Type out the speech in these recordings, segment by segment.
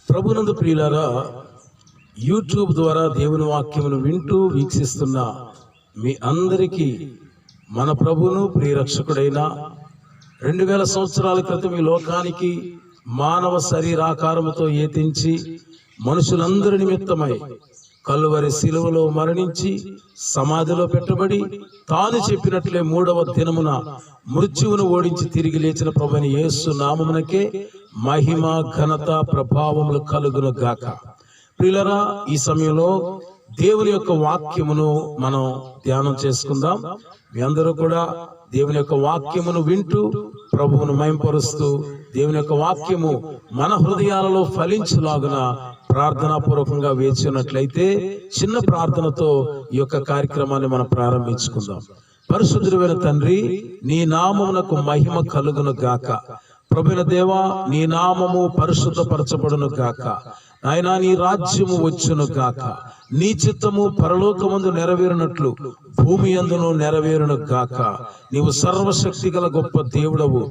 ప్రభునందు ప్రియులారా, యూట్యూబ్ ద్వారా దేవుని వాక్యమును వింటూ వీక్షిస్తున్న మీ అందరికీ మన ప్రభువును ప్రియరక్షకుడైన 2000 సంవత్సరాల క్రితం ఈ లోకానికి మానవ శరీరాకారముతో ఏతించి మనుషులందరి నిమిత్తమై కలువరి శిలువలో మరణించి సమాధిలో పెట్టబడి తాను చెప్పినట్లే 3వ దినమున మృత్యువును ఓడించి తిరిగి లేచిన ప్రభువైన యేసు నామమునకే మహిమ ఘనత ప్రభావములు కలుగును గాక. ప్రియులారా, ఈ సమయంలో దేవుని యొక్క వాక్యమును మనం ధ్యానం చేసుకుందాం. మీ అందరూ కూడా దేవుని యొక్క వాక్యమును వింటూ ప్రభువును మహిమపరుస్తూ దేవుని యొక్క వాక్యము మన హృదయాలలో ఫలించులాగున ప్రార్థనాపూర్వకంగా వేచి ఉన్నట్లయితే చిన్న ప్రార్థనతో ఈ యొక్క కార్యక్రమాన్ని మనం ప్రారంభించుకుందాం. పరిశుద్ధుడైన తండ్రి, నీ నామమునకు మహిమ కలుగును గాక. ప్రభువైన దేవా, నీ నామము పరిశుద్ధపరచబడును గాక. ఆయన నీ రాజ్యము వచ్చును గాక. నీ చిత్తము పరలోకమందు నెరవేరునట్లు భూమి యందును నెరవేరును గాక. నీవు సర్వశక్తి గల గొప్ప దేవుడవు,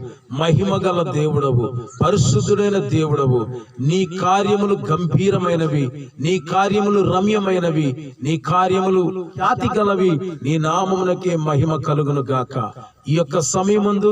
మహిమ గల దేవుడవు, పరిశుద్ధుడైన దేవుడవు. నీ కార్యములు గంభీరమైనవి, నీ కార్యములు రమ్యమైనవి, నీ కార్యములు ఖ్యాతి గలవి. నీ నామమునకే మహిమ కలుగును గాక. ఈ యొక్క సమయమందు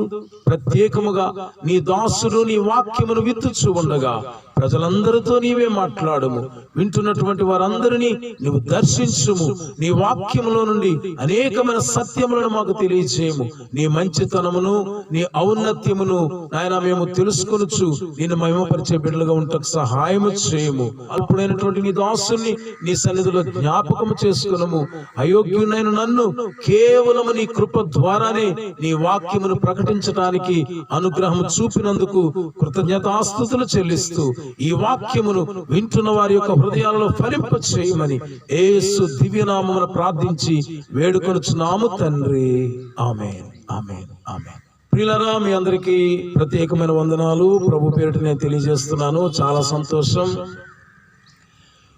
ప్రత్యేకముగా నీ దాసుడు నీ వాక్యమును విత్తుచు ఉండగా ప్రజలందరితో నీవే మాట్లాడుము. వింటున్నటువంటి వారందరినీ నీవు దర్శించుము. నీ వాక్యములో నుండి అనేకమైన సత్యములను మాకు తెలియజేయము. నీ మంచితనమును, నీ ఔన్నత్యమును ఆయన మేము తెలుసుకొనుచు నిన్ను మహిమపరిచే బిడ్డలుగా ఉంటకు సహాయము చేయము. అల్పుడైనటువంటి నీ దాసుని నీ సన్నిధిలో జ్ఞాపకము చేసుకునము. అయోగ్యునైన నన్ను కేవలము నీ కృప ద్వారానే నీ వాక్యమును ప్రకటించడానికి అనుగ్రహం చూపినందుకు కృతజ్ఞతాస్తుతులు చెల్లిస్తూ ఈ వాక్యమును వింటున్న వారి యొక్క హృదయాలలో ఫలింప చేయమని యేసు దివ్యనామమున ప్రార్థించి వేడుకొనుచున్నాము తండ్రి. ఆమేన్, ఆమేన్, ఆమేన్. ప్రియులారా, మీ అందరికీ ప్రత్యేకమైన వందనాలు ప్రభు పేరిట నేను తెలియజేస్తున్నాను. చాలా సంతోషం.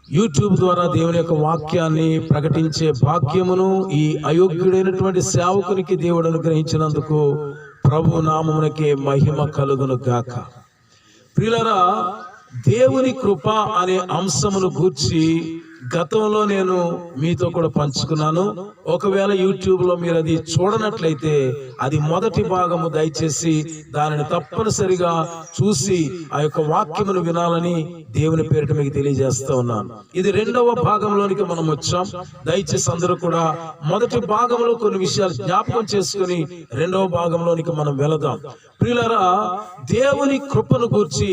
యూట్యూబ్ ద్వారా దేవుని యొక్క వాక్యాన్ని ప్రకటించే భాగ్యమును ఈ అయోగ్యుడైనటువంటి సేవకునికి దేవుడు అనుగ్రహించినందుకు ప్రభు నామమునకే మహిమ కలుగును గాక. ప్రియులారా, దేవుని కృప అనే అంశమును గూర్చి గతంలో నేను మీతో కూడా పంచుకున్నాను. ఒకవేళ యూట్యూబ్ లో మీరు అది చూడనట్లయితే అది మొదటి భాగము, దయచేసి దానిని తప్పనిసరిగా చూసి ఆ యొక్క వాక్యమును వినాలని దేవుని పేరిట మీకు తెలియజేస్తా ఉన్నాను. ఇది 2వ భాగంలోనికి మనం వచ్చాం. దయచేసి అందరూ కూడా మొదటి భాగంలో కొన్ని విషయాలు జ్ఞాపకం చేసుకుని 2వ భాగంలోనికి మనం వెళదాం. ప్రియులారా, దేవుని కృపను గూర్చి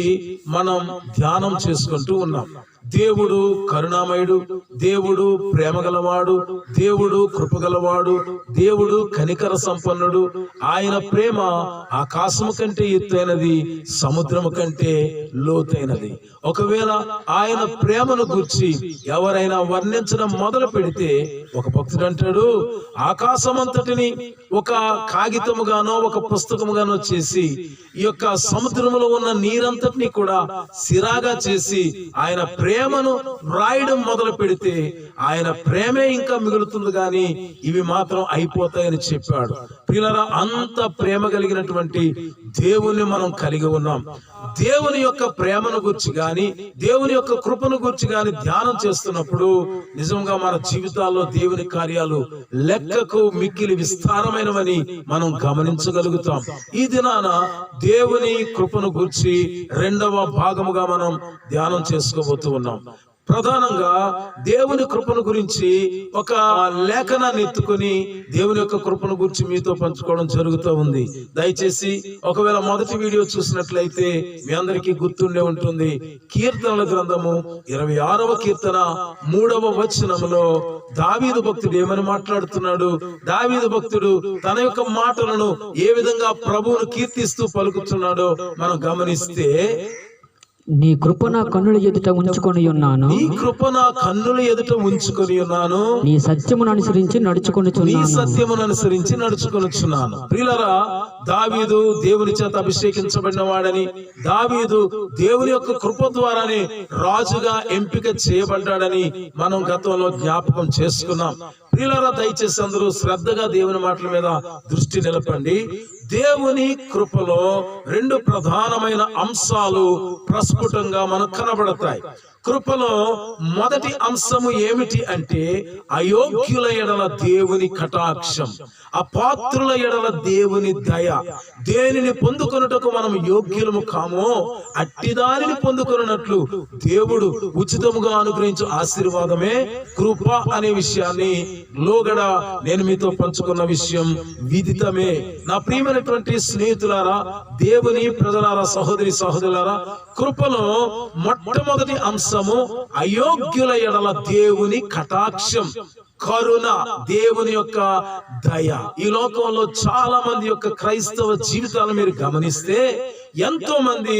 మనం ధ్యానం చేసుకుంటూ ఉన్నాం. దేవుడు కరుణామయుడు, దేవుడు ప్రేమగలవాడు, దేవుడు కృపగలవాడు, దేవుడు కనికర సంపన్నుడు. ఆయన ప్రేమ ఆకాశము కంటే ఎత్తైనది, సముద్రము కంటే లోతైనది. ఒకవేళ ఆయన ప్రేమను గురించి ఎవరైనా వర్ణించడం మొదలు పెడితే ఒక భక్తుడు అంటాడు, ఆకాశమంతటిని ఒక కాగితముగానో ఒక పుస్తకముగానో చేసి ఈ యొక్క సముద్రములో ఉన్న నీరంతటిని కూడా సిరాగా చేసి ఆయన ప్రేమను రాయడం మొదలు పెడితే ఆయన ప్రేమే ఇంకా మిగులుతుంది, కానీ ఇవి మాత్రం అయిపోతాయని చెప్పాడు. ప్రియులారా, అంత ప్రేమ కలిగినటువంటి దేవుని మనం కలిగి ఉన్నాం. దేవుని యొక్క ప్రేమను గురించి గాని దేవుని యొక్క కృపను గురించి గాని ధ్యానం చేస్తున్నప్పుడు నిజంగా మన జీవితాల్లో దేవుని కార్యాలు లెక్కకు మిక్కిలి విస్తారమైనవని మనం గమనించగలుగుతాం. ఈ దినాన దేవుని కృపను గురించి 2వ భాగముగా మనం ధ్యానం చేసుకోబోతూ ఉన్నాం. ప్రధానంగా దేవుని కృపను గురించి ఒక లేఖనాన్ని ఎత్తుకొని దేవుని యొక్క కృపను గురించి మీతో పంచుకోవడం జరుగుతూ ఉంది. దయచేసి ఒకవేళ మొదటి వీడియో చూసినట్లయితే మీ అందరికీ గుర్తుండే ఉంటుంది. కీర్తనల గ్రంథము 26వ కీర్తన 3వ వచనములో దావీదు భక్తుడు ఏమని మాట్లాడుతున్నాడు? దావీదు భక్తుడు తన యొక్క మాటలను ఏ విధంగా ప్రభువును కీర్తిస్తూ పలుకుతున్నాడో మనం గమనిస్తే, నీ కృప నా కన్నుల ఎదుట ఉంచుకొని ఉన్నాను, నీ కృప నా కన్నుల ఎదుట ఉంచుకొని ఉన్నాను, నీ సత్యమును అనుసరించి నడుచుకొనుచున్నాను. ప్రియులారా, దావీదు దేవుని చేత అభిషేకించబడిన వాడని, దావీదు దేవుని యొక్క కృప ద్వారానే రాజుగా ఎంపిక చేయబడ్డాడని మనం గతంలో జ్ఞాపకం చేసుకున్నాం. ప్రియులారా, దయచేసి అందరూ శ్రద్ధగా దేవుని మాటల మీద దృష్టి నిలపండి. దేవుని కృపలో రెండు ప్రధానమైన అంశాలు ప్రస్ఫుటంగా మనకు కనబడతాయి. కృపలో మొదటి అంశము ఏమిటి అంటే అయోగ్యుల ఎడల దేవుని కటాక్షం, అపాత్రుల ఎడల దేవుని దయ. దేనిని పొందుకొనుటకు మనం యోగ్యులము కామో అట్టి దానిని పొందుకొనున్నట్లు దేవుడు ఉచితముగా అనుగ్రహించు ఆశీర్వాదమే కృప అనే విషయాన్ని లోగడ నేను మీతో పంచుకున్న విషయం విదితమే. నా ప్రియమైనటువంటి స్నేహితులారా, దేవుని ప్రజలారా, సహోదరి సహోదరులారా, కృపలో మొట్టమొదటి అంశము అయోగ్యుల ఎడల దేవుని కటాక్షం, కరుణ, దేవుని యొక్క దయ. ఈ లోకంలో చాలా మంది యొక్క క్రైస్తవ జీవితాలు మీరు గమనిస్తే ఎంతో మంది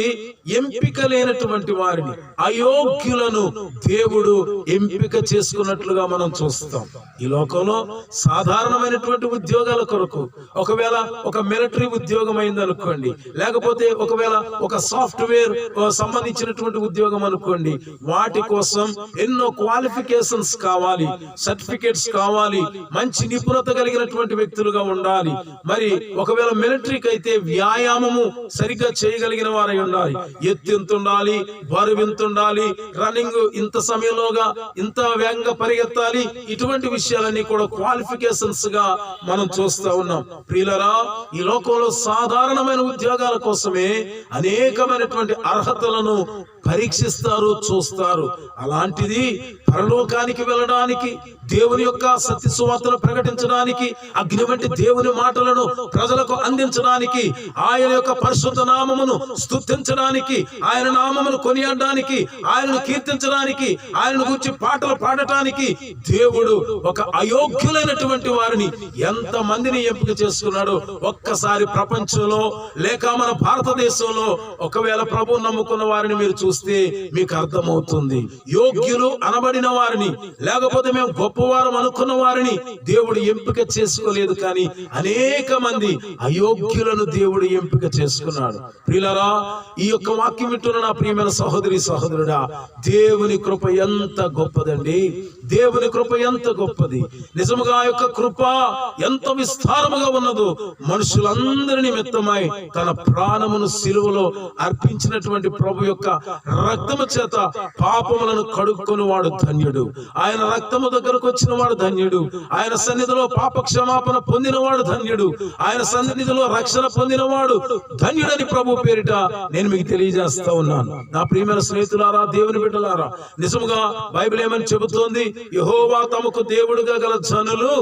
ఎంపిక లేనటువంటి వారిని, అయోగ్యులను దేవుడు ఎంపిక చేసుకున్నట్లుగా మనం చూస్తాం. ఈ లోకంలో సాధారణమైనటువంటి ఉద్యోగాల కొరకు, ఒకవేళ ఒక మిలిటరీ ఉద్యోగం అయింది అనుకోండి, లేకపోతే ఒకవేళ ఒక సాఫ్ట్వేర్ సంబంధించినటువంటి ఉద్యోగం అనుకోండి, వాటి కోసం ఎన్నో క్వాలిఫికేషన్స్ కావాలి, సర్టిఫికేట్స్ కావాలి, మంచి నిపుణత కలిగినటువంటి వ్యక్తులుగా ఉండాలి. మరి ఒకవేళ మిలిటరీకి అయితే వ్యాయామము సరిగ్గా చేయగలిగిన వారై ఉండాలి, ఎత్తు ఎంత ఉండాలి, బరువు ఎంత ఉండాలి, రన్నింగ్ ఇంత సమయంలోగా ఇంత వేగంగా పరిగెత్తాలి. ఇటువంటి విషయాలన్నీ కూడా క్వాలిఫికేషన్స్ గా మనం చూస్తా ఉన్నాం. ప్రియులరా, ఈ లోకంలో సాధారణమైన ఉద్యోగాల కోసమే అనేకమైనటువంటి అర్హతలను పరీక్షిస్తారు, చూస్తారు. అలాంటిది పరలోకానికి వెళ్ళడానికి, దేవుని యొక్క సత్య సువార్తను ప్రకటించడానికి, అగ్ని వంటి దేవుని మాటలను ప్రజలకు అందించడానికి, ఆయన యొక్క పరిశుద్ధ నామమును స్తుతించడానికి, ఆయన నామమును కొనియాడడానికి, ఆయనను కీర్తించడానికి, ఆయనను గురించి పాటలు పాడటానికి దేవుడు ఒక అయోగ్యులైనటువంటి వారిని ఎంత మందిని ఎంపిక చేసుకున్నాడు. ఒక్కసారి ప్రపంచంలో లేక మన భారతదేశంలో ఒకవేళ ప్రభు నమ్ముకున్న వారిని మీరు చూస్తే మీకు అర్థమవుతుంది. యోగ్యులు అనబడిన వారిని, లేకపోతే మేము గొప్పవారం అనుకున్న వారిని దేవుడు ఎంపిక చేసుకోలేదు, కానీ అనేక మంది అయోగ్యులను దేవుడు ఎంపిక చేసుకున్నాడు. ప్రియులారా, ఈ యొక్క వాక్యం వింటున్న నా ప్రియమైన సహోదరి సహోదరుడా, దేవుని కృప ఎంత గొప్పదండి, దేవుని కృప ఎంత గొప్పది. నిజముగా ఆ యొక్క కృప ఎంత విస్తారముగా ఉన్నదో, మనుషులందరి నిమిత్తమై తన ప్రాణమును సిలువలో అర్పించినటువంటి ప్రభు యొక్క రక్తము చేత పాపములను కడుక్కొని వాడు ధన్యుడు. ఆయన రక్తము దగ్గరకు వచ్చిన వాడు ధన్యుడు. ఆయన సన్నిధిలో పాప క్షమాపణ పొందిన వాడు ధన్యుడు. ఆయన సన్నిధిలో రక్షణ పొందిన వాడు ధన్యుడని ప్రభు పేరిట నేను మీకు తెలియజేస్తా ఉన్నాను. నా ప్రియమైన స్నేహితులారా, దేవుని బిడ్డలారా, నిజముగా బైబిల్ ఏమని చెబుతోంది? యెహోవా తమకు దేవుడుగా గల జనులు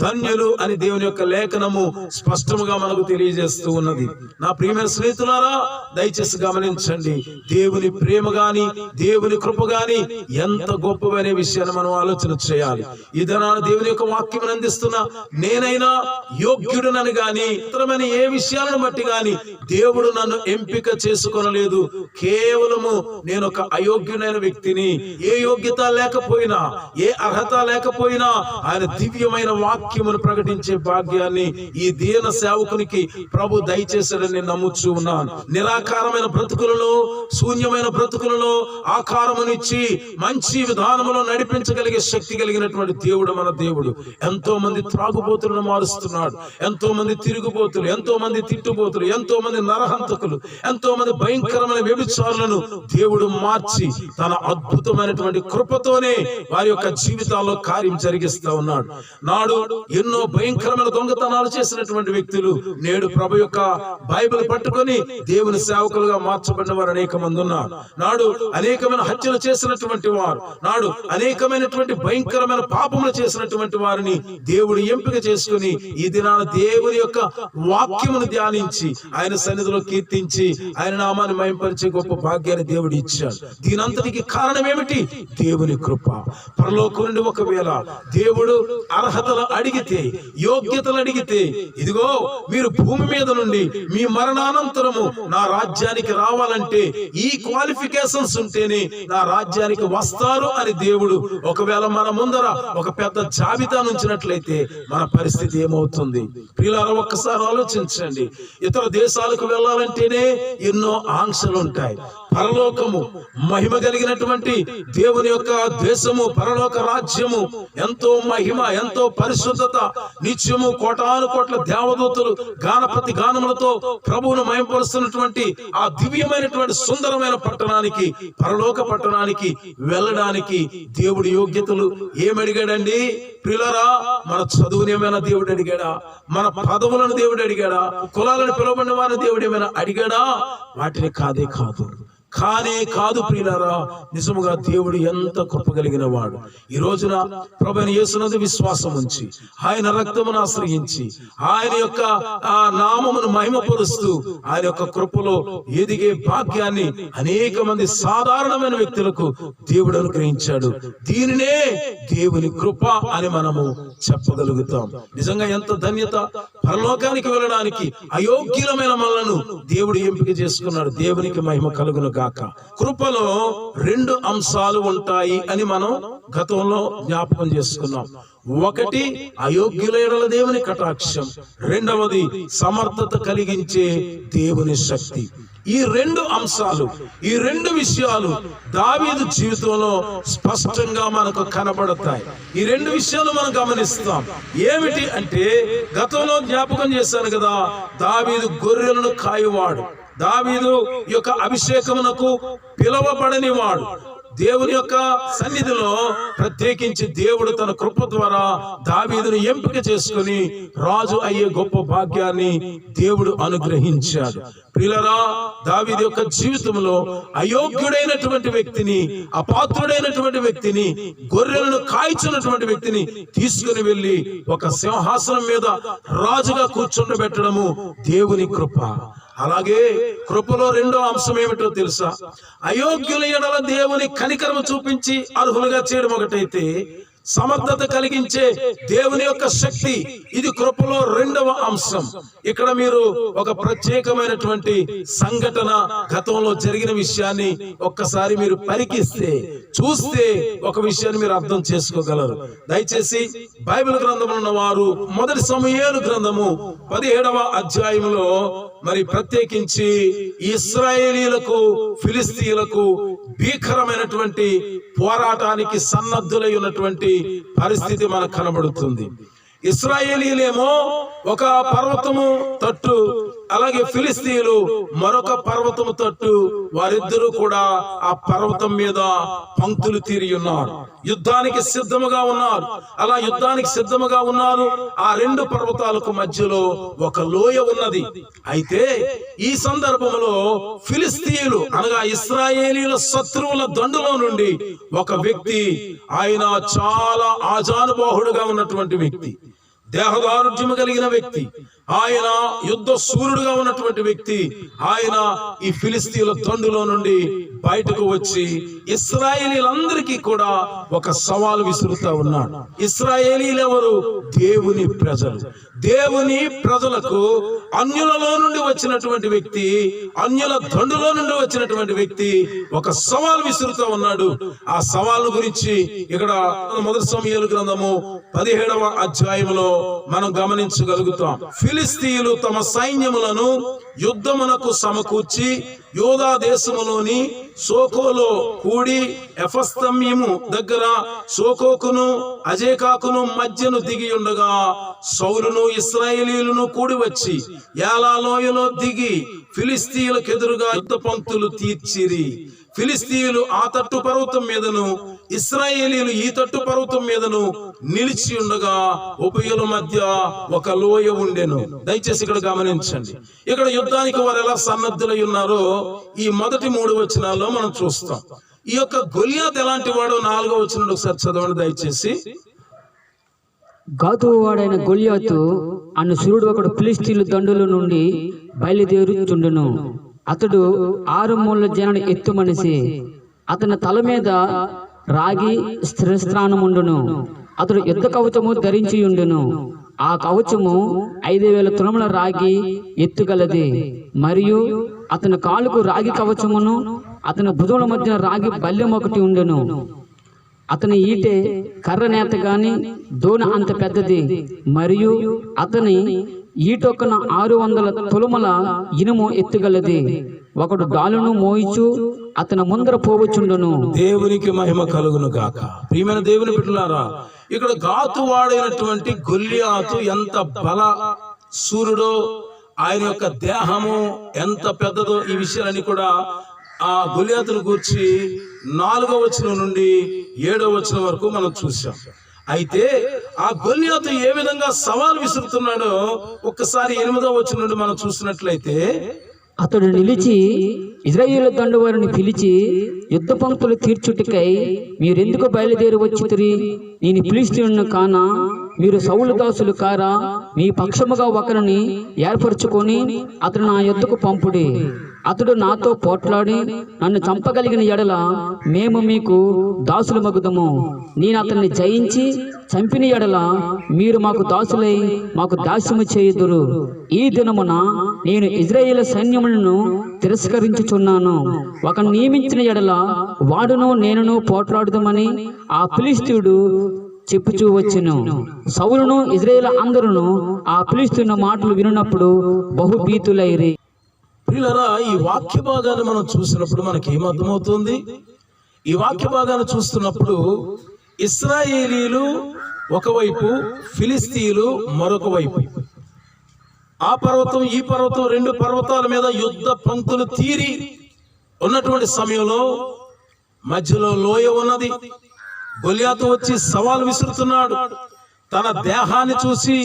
ధన్యులు అని దేవుని యొక్క లేఖనము స్పష్టముగా మనకు తెలియజేస్తూ ఉన్నది. నా ప్రియమైన స్నేహితులారా, దయచేసి గమనించండి. దేవుని ప్రేమ గాని, దేవుని కృప గాని ఎంత గొప్పవనే విషయాన్ని మనం ఆలోచన చేయాలి. ఈ దినాన దేవుని యొక్క వాక్యం అందిస్తున్న నేనైనా యోగ్యుడునని గాని, ఇతరమైన ఏ విషయాలను బట్టి గాని దేవుడు నన్ను ఎంపిక చేసుకొనలేదు. కేవలము నేను ఒక అయోగ్యుడైన వ్యక్తిని, ఏ యోగ్యత లేకపోయినా, ఏ అర్హత లేకపోయినా ఆయన దివ్యమైన వాక్యమును ప్రకటించే భాగ్యాన్ని ఈ దీన సేవకునికి ప్రభు దయచేశాడని నేను నమ్ముచూ ఉన్నాను. నిరాకారమైన బ్రతుకులలో, శూన్యమైన బ్రతుకులలో ఆకారమునిచ్చి మంచి విధానములో నడిపించగలిగే శక్తి కలిగినటువంటి దేవుడు మన దేవుడు. ఎంతో మంది త్రాగుబోతులను మారుస్తున్నాడు, ఎంతో మంది తిరుగుబోతులు, ఎంతో మంది తిట్టుబోతులు, ఎంతో మంది నరహంతకులు, ఎంతో మంది భయంకరమైన వ్యభిచారులను దేవుడు మార్చి తన అద్భుతమైనటువంటి కృపతోనే వారి యొక్క జీవితాల్లో కార్యం జరిగిస్తా ఉన్నాడు. నాడు ఎన్నో భయంకరమైన దొంగతనాలు చేసినటువంటి వ్యక్తులు నేడు ప్రభు యొక్క బైబిల్ పట్టుకొని దేవుని సేవకులుగా మార్చబడిన వారు అనేక మంది ఉన్నారు. నాడు అనేకమైన హత్యలు చేసినటువంటి వారు, నాడు అనేకమైనటువంటి భయంకరమైన పాపములు చేసినటువంటి వారిని దేవుడు ఎంపిక చేసుకుని ఈ దినాన దేవుని యొక్క వాక్యమును ధ్యానించి ఆయన సన్నిధిలో కీర్తించి ఆయన నామాన్ని మహిమపరిచే గొప్ప భాగ్యాన్ని దేవుడు ఇచ్చాడు. దీనంతటికి కారణం ఏమిటి? దేవుని కృప. పరలోకం నుండి ఒకవేళ దేవుడు అర్హతలు అడిగితే, యోగ్యతలు అడిగితే, ఇదిగో మీరు భూమి మీద నుండి మీ మరణానంతరము నా రాజ్యానికి రావాలంటే ఈ క్వాలిఫికేషన్ క్వాలిఫికేషన్స్ ఉంటేనే నా రాజ్యానికి వస్తారు అని దేవుడు ఒకవేళ మన ముందర ఒక పెద్ద జాబితా ఉంచినట్లయితే మన పరిస్థితి ఏమవుతుంది? ప్రియులారా, ఒక్కసారి ఆలోచించండి. ఇతర దేశాలకు వెళ్ళాలంటేనే ఎన్నో ఆంక్షలు ఉంటాయి. పరలోకము, మహిమ కలిగినటువంటి దేవుని యొక్క దేశము, పరలోక రాజ్యము ఎంతో మహిమ, ఎంతో పరిశుద్ధత, నిత్యము కోటాను కోట్ల దేవదూతలు గానపతి గానములతో ప్రభువును మహిమపరుస్తున్నటువంటి ఆ దివ్యమైనటువంటి సుందరమైన పట్టణానికి, పరలోక పట్టణానికి వెళ్ళడానికి దేవుడి యోగ్యతలు ఏమడిగాడండి? ప్రియులారా, మన చదువుని ఏమైనా దేవుడు అడిగాడా? మన పదవులను దేవుడు అడిగాడా? కులాలను పిలువబడిన వారిని దేవుడు ఏమైనా అడిగాడా? వాటిని కానే కాదు ప్రియులారా. నిజముగా దేవుడు ఎంత కృప కలిగిన వాడు. ఈ రోజున ప్రభువైన యేసునందు విశ్వాసం ఉంచి, ఆయన రక్తమును ఆశ్రయించి, ఆయన యొక్క ఆ నామమును మహిమపరుస్తూ, ఆయన యొక్క కృపలో ఎదిగే భాగ్యాన్ని అనేక మంది సాధారణమైన వ్యక్తులకు దేవుడు అనుగ్రహించాడు. దీనినే దేవుని కృప అని మనము చెప్పగలుగుతాం. నిజంగా ఎంత ధన్యత! పరలోకానికి వెళ్ళడానికి అయోగ్యులమైన మనలను దేవుడు ఎంపిక చేసుకున్నాడు. దేవునికి మహిమ కలుగును గాక. కృపలో 2 అంశాలు ఉంటాయి అని మనం గతంలో జ్ఞాపకం చేసుకున్నాం. ఒకటి అయోగ్యుల ఎడల దేవుని కటాక్షం, రెండవది సమర్థత కలిగించే దేవుని శక్తి. ఈ 2 అంశాలు, ఈ 2 విషయాలు దావీదు జీవితంలో స్పష్టంగా మనకు కనబడతాయి. ఈ 2 విషయాలు మనం గమనిస్తాం. ఏమిటి అంటే, గతంలో జ్ఞాపకం చేశాను కదా, దావీదు గొర్రెలను కాయువాడు, దావీదు యొక్క అభిషేకమునకు పిలవబడని వాడు. దేవుని యొక్క సన్నిధిలో ప్రత్యేకించి దేవుడు తన కృప ద్వారా దావీదును ఎంపిక చేసుకుని రాజు అయ్యే గొప్ప భాగ్యాన్ని దేవుడు అనుగ్రహించాడు. ప్రియులారా, దావీదు యొక్క జీవితంలో అయోగ్యుడైనటువంటి వ్యక్తిని, అపాత్రుడైనటువంటి వ్యక్తిని, గొర్రెలను కాల్చినటువంటి వ్యక్తిని తీసుకుని వెళ్లి ఒక సింహాసనం మీద రాజుగా కూర్చుండబెట్టడము దేవుని కృప. అలాగే కృపలో 2వ అంశం ఏమిటో తెలుసా? అయోగ్యుల ఎడల దేవుని కనికరము చూపించి అర్హులుగా చేయడం ఒకటైతే, సమర్థత కలిగించే దేవుని యొక్క శక్తి, ఇది కృపలో 2వ అంశం. ఇక్కడ మీరు ఒక ప్రత్యేకమైనటువంటి సంఘటన, గతంలో జరిగిన విషయాన్ని ఒక్కసారి మీరు పరికిస్తే, చూస్తే ఒక విషయాన్ని మీరు అర్థం చేసుకోగలరు. దయచేసి బైబిల్ గ్రంథంలో ఉన్న వారు 1 సమూయేలు గ్రంథము 17వ అధ్యాయంలో మరి ప్రత్యేకించి ఇశ్రాయేలీయులకు ఫిలిస్తీయులకు భీకరమైనటువంటి పోరాటానికి సన్నద్ధులై ఉన్నటువంటి పరిస్థితి మనకు కనబడుతుంది. ఇశ్రాయేలీయులేమో ఒక పర్వతము తట్టు, అలాగే ఫిలిస్తీయులు మరొక పర్వతము తట్టు, వారిద్దరూ కూడా ఆ పర్వతం మీద పంక్తులు తీరి ఉన్నారు, యుద్ధానికి సిద్ధముగా ఉన్నారు. అలా యుద్ధానికి సిద్ధముగా ఉన్నారు. ఆ 2 పర్వతాలకు మధ్యలో ఒక లోయ ఉన్నది. అయితే ఈ సందర్భంలో ఫిలిస్తీయులు అనగా ఇశ్రాయేలీయుల శత్రువుల దండులో నుండి ఒక వ్యక్తి, ఆయన చాలా ఆజానుబాహుడుగా ఉన్నటువంటి వ్యక్తి, దేహదారుఢ్యము కలిగిన వ్యక్తి, ఆయన యుద్ధ సూర్యుడుగా ఉన్నటువంటి వ్యక్తి, ఆయన ఈ ఫిలిస్తీయుల దండులో నుండి బయటకు వచ్చి ఇశ్రాయేలీలందరికీ కూడా ఒక సవాలు విసురుతా ఉన్నాడు. ఇశ్రాయేలీలు ఎవరు? దేవుని ప్రజలు. దేవుని ప్రజలకు అన్యులలో నుండి వచ్చినటువంటి వ్యక్తి, అన్యుల దండులో నుండి వచ్చినటువంటి వ్యక్తి ఒక సవాల్ విసురుతా ఉన్నాడు. ఆ సవాలు గురించి ఇక్కడ 1 సమూయేలు గ్రంథము 17వ అధ్యాయంలో మనం గమనించగలుగుతాం. ఫిలిస్తీయులు తమ సైన్యములను యుద్ధమునకు సమకూర్చి యోధా దేశములోని సోకోలో కూడి ఎఫస్తమ్యము దగ్గర సోకోకును అజేకాకును మధ్యను దిగి ఉండగా, సౌలును ఇశ్రాయేలీయులను కూడి వచ్చి ఏలా లోయలో దిగి ఫిలిస్తీయులకు ఎదురుగా యుద్ధ పంక్తులు తీర్చిరి. ఫిలిస్తీయులు ఆ తట్టు పర్వతం మీదను, ఇశ్రాయేలీయులు ఈ తట్టు పర్వతం మీదను నిలిచి ఉండగా ఉభయుల మధ్య ఒక లోయ ఉండెను. దయచేసి ఇక్కడ గమనించండి. ఇక్కడ యుద్ధానికి వారు ఎలా సన్నద్ధులై ఉన్నారో ఈ మొదటి 3 వచనాల్లో మనం చూస్తాం. ఈ యొక్క గొలియాత్ ఎలాంటి వాడో 4వ వచనంలో ఒకసారి చదవండి దయచేసి. గాతు వాడైన గొలియాతు అన్న సూర్యుడు ఒకడు ఫిలిస్తీయుల దండుల నుండి బయలుదేరుచుండును. అతడు 6 మూల జనుని ఎత్తు మనిషి. అతని తల మీద రాగి స్థిరస్థానముండును. అతడు యుద్ధ కవచము ధరించి ఉండును. ఆ కవచము 5000 తులముల రాగి ఎత్తుగలది, మరియు అతని కాలుకు రాగి కవచమును అతని భుజముల మధ్య రాగి బల్లెం ఒకటి ఉండెను. అతని ఈటె కర్ర నేత గాని దోణ అంత పెద్దది, మరియు అతని ఈటొక్కన 600 తులముల ఇనుము ఎత్తుగలది. ఒకడు డాలును మోయిచు అతని ముందర పోవచ్చుండును. దేవునికి మహిమ కలుగును గాక. ప్రియమైన దేవుని బిడ్డలారా, ఇక్కడ గాతు వాడైనటువంటి గొల్లియాతు ఎంత బల సూర్యుడో, ఆయన యొక్క దేహము ఎంత పెద్దదో, ఈ విషయాలన్నీ కూడా ఆ గొల్లియాతును గూర్చి 4వ వచనం నుండి 7వ వచనం వరకు మనం చూసాం. అయితే ఆ గొల్లియాతు ఏ విధంగా సవాల్ విసురుతున్నాడో ఒక్కసారి 8వ వచనం నుండి మనం చూసినట్లయితే, అతడు నిలిచి ఇశ్రాయేలు దండు వారిని పిలిచి, యుద్ధ పంక్తులు తీర్చుటకై మీరెందుకు బయలుదేరి వచ్చితిరి? నేను ఫిలిష్తీయులను కానా? మీరు సౌలు దాసులు కారా? మీ పక్షముగా ఒకరిని ఏర్పరచుకొని అతడు నా యుద్ధకు పంపుడి. అతడు నాతో పోట్లాడి నన్ను చంపగలిగిన ఎడల మేము మీకు దాసులు మగుదము. నేను అతన్ని జయించి చంపిన ఎడల మీరు మాకు దాసులై మాకు దాస్యము చేయుదురు. ఈ దినమున నేను ఇశ్రాయేలు సైన్యములను తిరస్కరించుచున్నాను. ఒక నియమించిన ఎడల వాడును నేనును పోట్లాడుదామని ఆ ఫిలిష్తీయుడు చెప్పుచూ వచ్చెను. సౌలును ఇశ్రాయేలు అందరూ ఆ ఫిలిష్తీయుని మాటలు వినున్నప్పుడు బహుభీతులైరి. ప్రియులారా, ఈ వాక్య భాగాన్ని మనం చూసినప్పుడు మనకి ఏమర్థమవుతుంది? ఈ వాక్య భాగాన్ని చూస్తున్నప్పుడు ఇశ్రాయేలీలు ఒకవైపు, ఫిలిస్తీయులు మరొక వైపు. ఆ పర్వతం ఈ పర్వతం 2 పర్వతాల మీద యుద్ధ పంక్తులు తీరి ఉన్నటువంటి సమయంలో మధ్యలో లోయ ఉన్నది. గొల్లియాతు వచ్చి సవాల్ విసురుతున్నాడు. తన దేహాన్ని చూసి,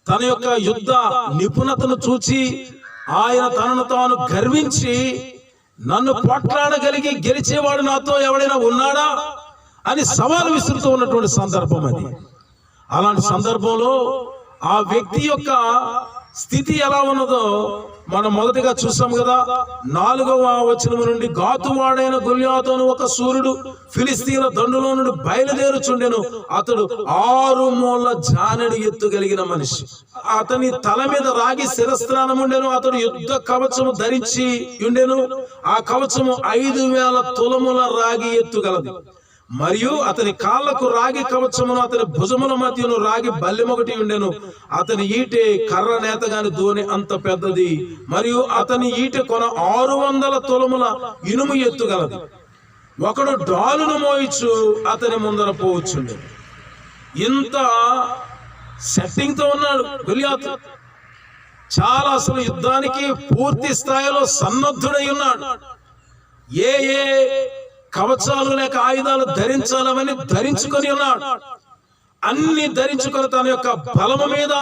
తన యొక్క యుద్ధ నిపుణతను చూసి ఆయన తనను తాను గర్వించి, నన్ను పోట్లాడగలిగి గెలిచేవాడు నాతో ఎవడైనా ఉన్నాడా అని సవాలు విసురుతూ ఉన్నటువంటి సందర్భం అది. అలాంటి సందర్భంలో ఆ వ్యక్తి యొక్క స్థితి ఎలా ఉన్నదో మనం మొదటిగా చూసాం కదా. 4వ వచనం నుండి, గాతువాడైన గొల్లియాతును ఒక సూర్యుడు ఫిలిస్తీయుల దండులో నుండి బయలుదేరుచుండెను. అతడు 6 మూల జానెడు ఎత్తు కలిగిన మనిషి. అతని తల మీద రాగి శిరస్త్రానం ఉండెను. అతడు యుద్ధ కవచము ధరించి ఉండెను. ఆ కవచము 5000 తులముల రాగి ఎత్తు గలది. మరియు అతని కాళ్లకు రాగి కవచమును, అతని భుజముల మధ్యను రాగి బల్లెమొకటి ఉండెను. అతని ఈటె కర్ర నేతగాని దోణి అంత పెద్దది, మరియు అతని ఈటె కొన 600 తులముల ఇనుము ఎత్తుగలది. ఒకడు డాలును మోయిచు అతని ముందర పోవచ్చుండే. ఇంత సెట్టింగ్ తో ఉన్నాడు గొల్లియాతు. చాలా అసలు యుద్ధానికి పూర్తి స్థాయిలో సన్నద్ధుడై ఉన్నాడు. ఏ కవచాలు లేక ఆయుధాలు ధరించాలని ధరించుకొని ఉన్నాడు. అన్ని ధరించుకొని తన యొక్క బలము మీద,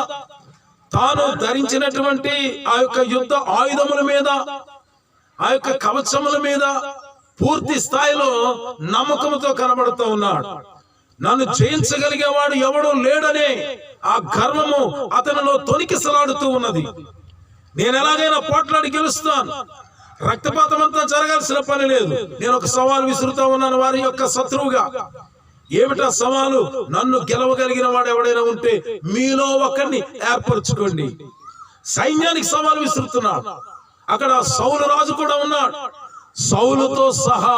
తాను ధరించినటువంటి ఆ యొక్క యుద్ధ ఆయుధముల మీద, ఆ యొక్క కవచముల మీద పూర్తి స్థాయిలో నమ్మకంతో కనబడుతూ ఉన్నాడు. నన్ను జయించగలిగేవాడు ఎవడు లేడనే ఆ గర్వము అతనిలో తొణికిసలాడుతూ ఉన్నది. నేను ఎలాగైనా పోట్లాడి గెలుస్తాను, రక్తపాతం అంతా జరగాల్సిన పని లేదు. నేను ఒక సవాల్ విసురుతా ఉన్నాను వారి యొక్క శత్రువుగా. ఏమిటా సవాలు? నన్ను గెలవగలిగిన వాడు ఎవడైనా ఉంటే మీలో ఒకరిని ఏర్పరచుకోండి. సైన్యానికి సవాల్ విసురుతున్నాడు. అక్కడ సౌలు రాజు కూడా ఉన్నాడు. సౌలుతో సహా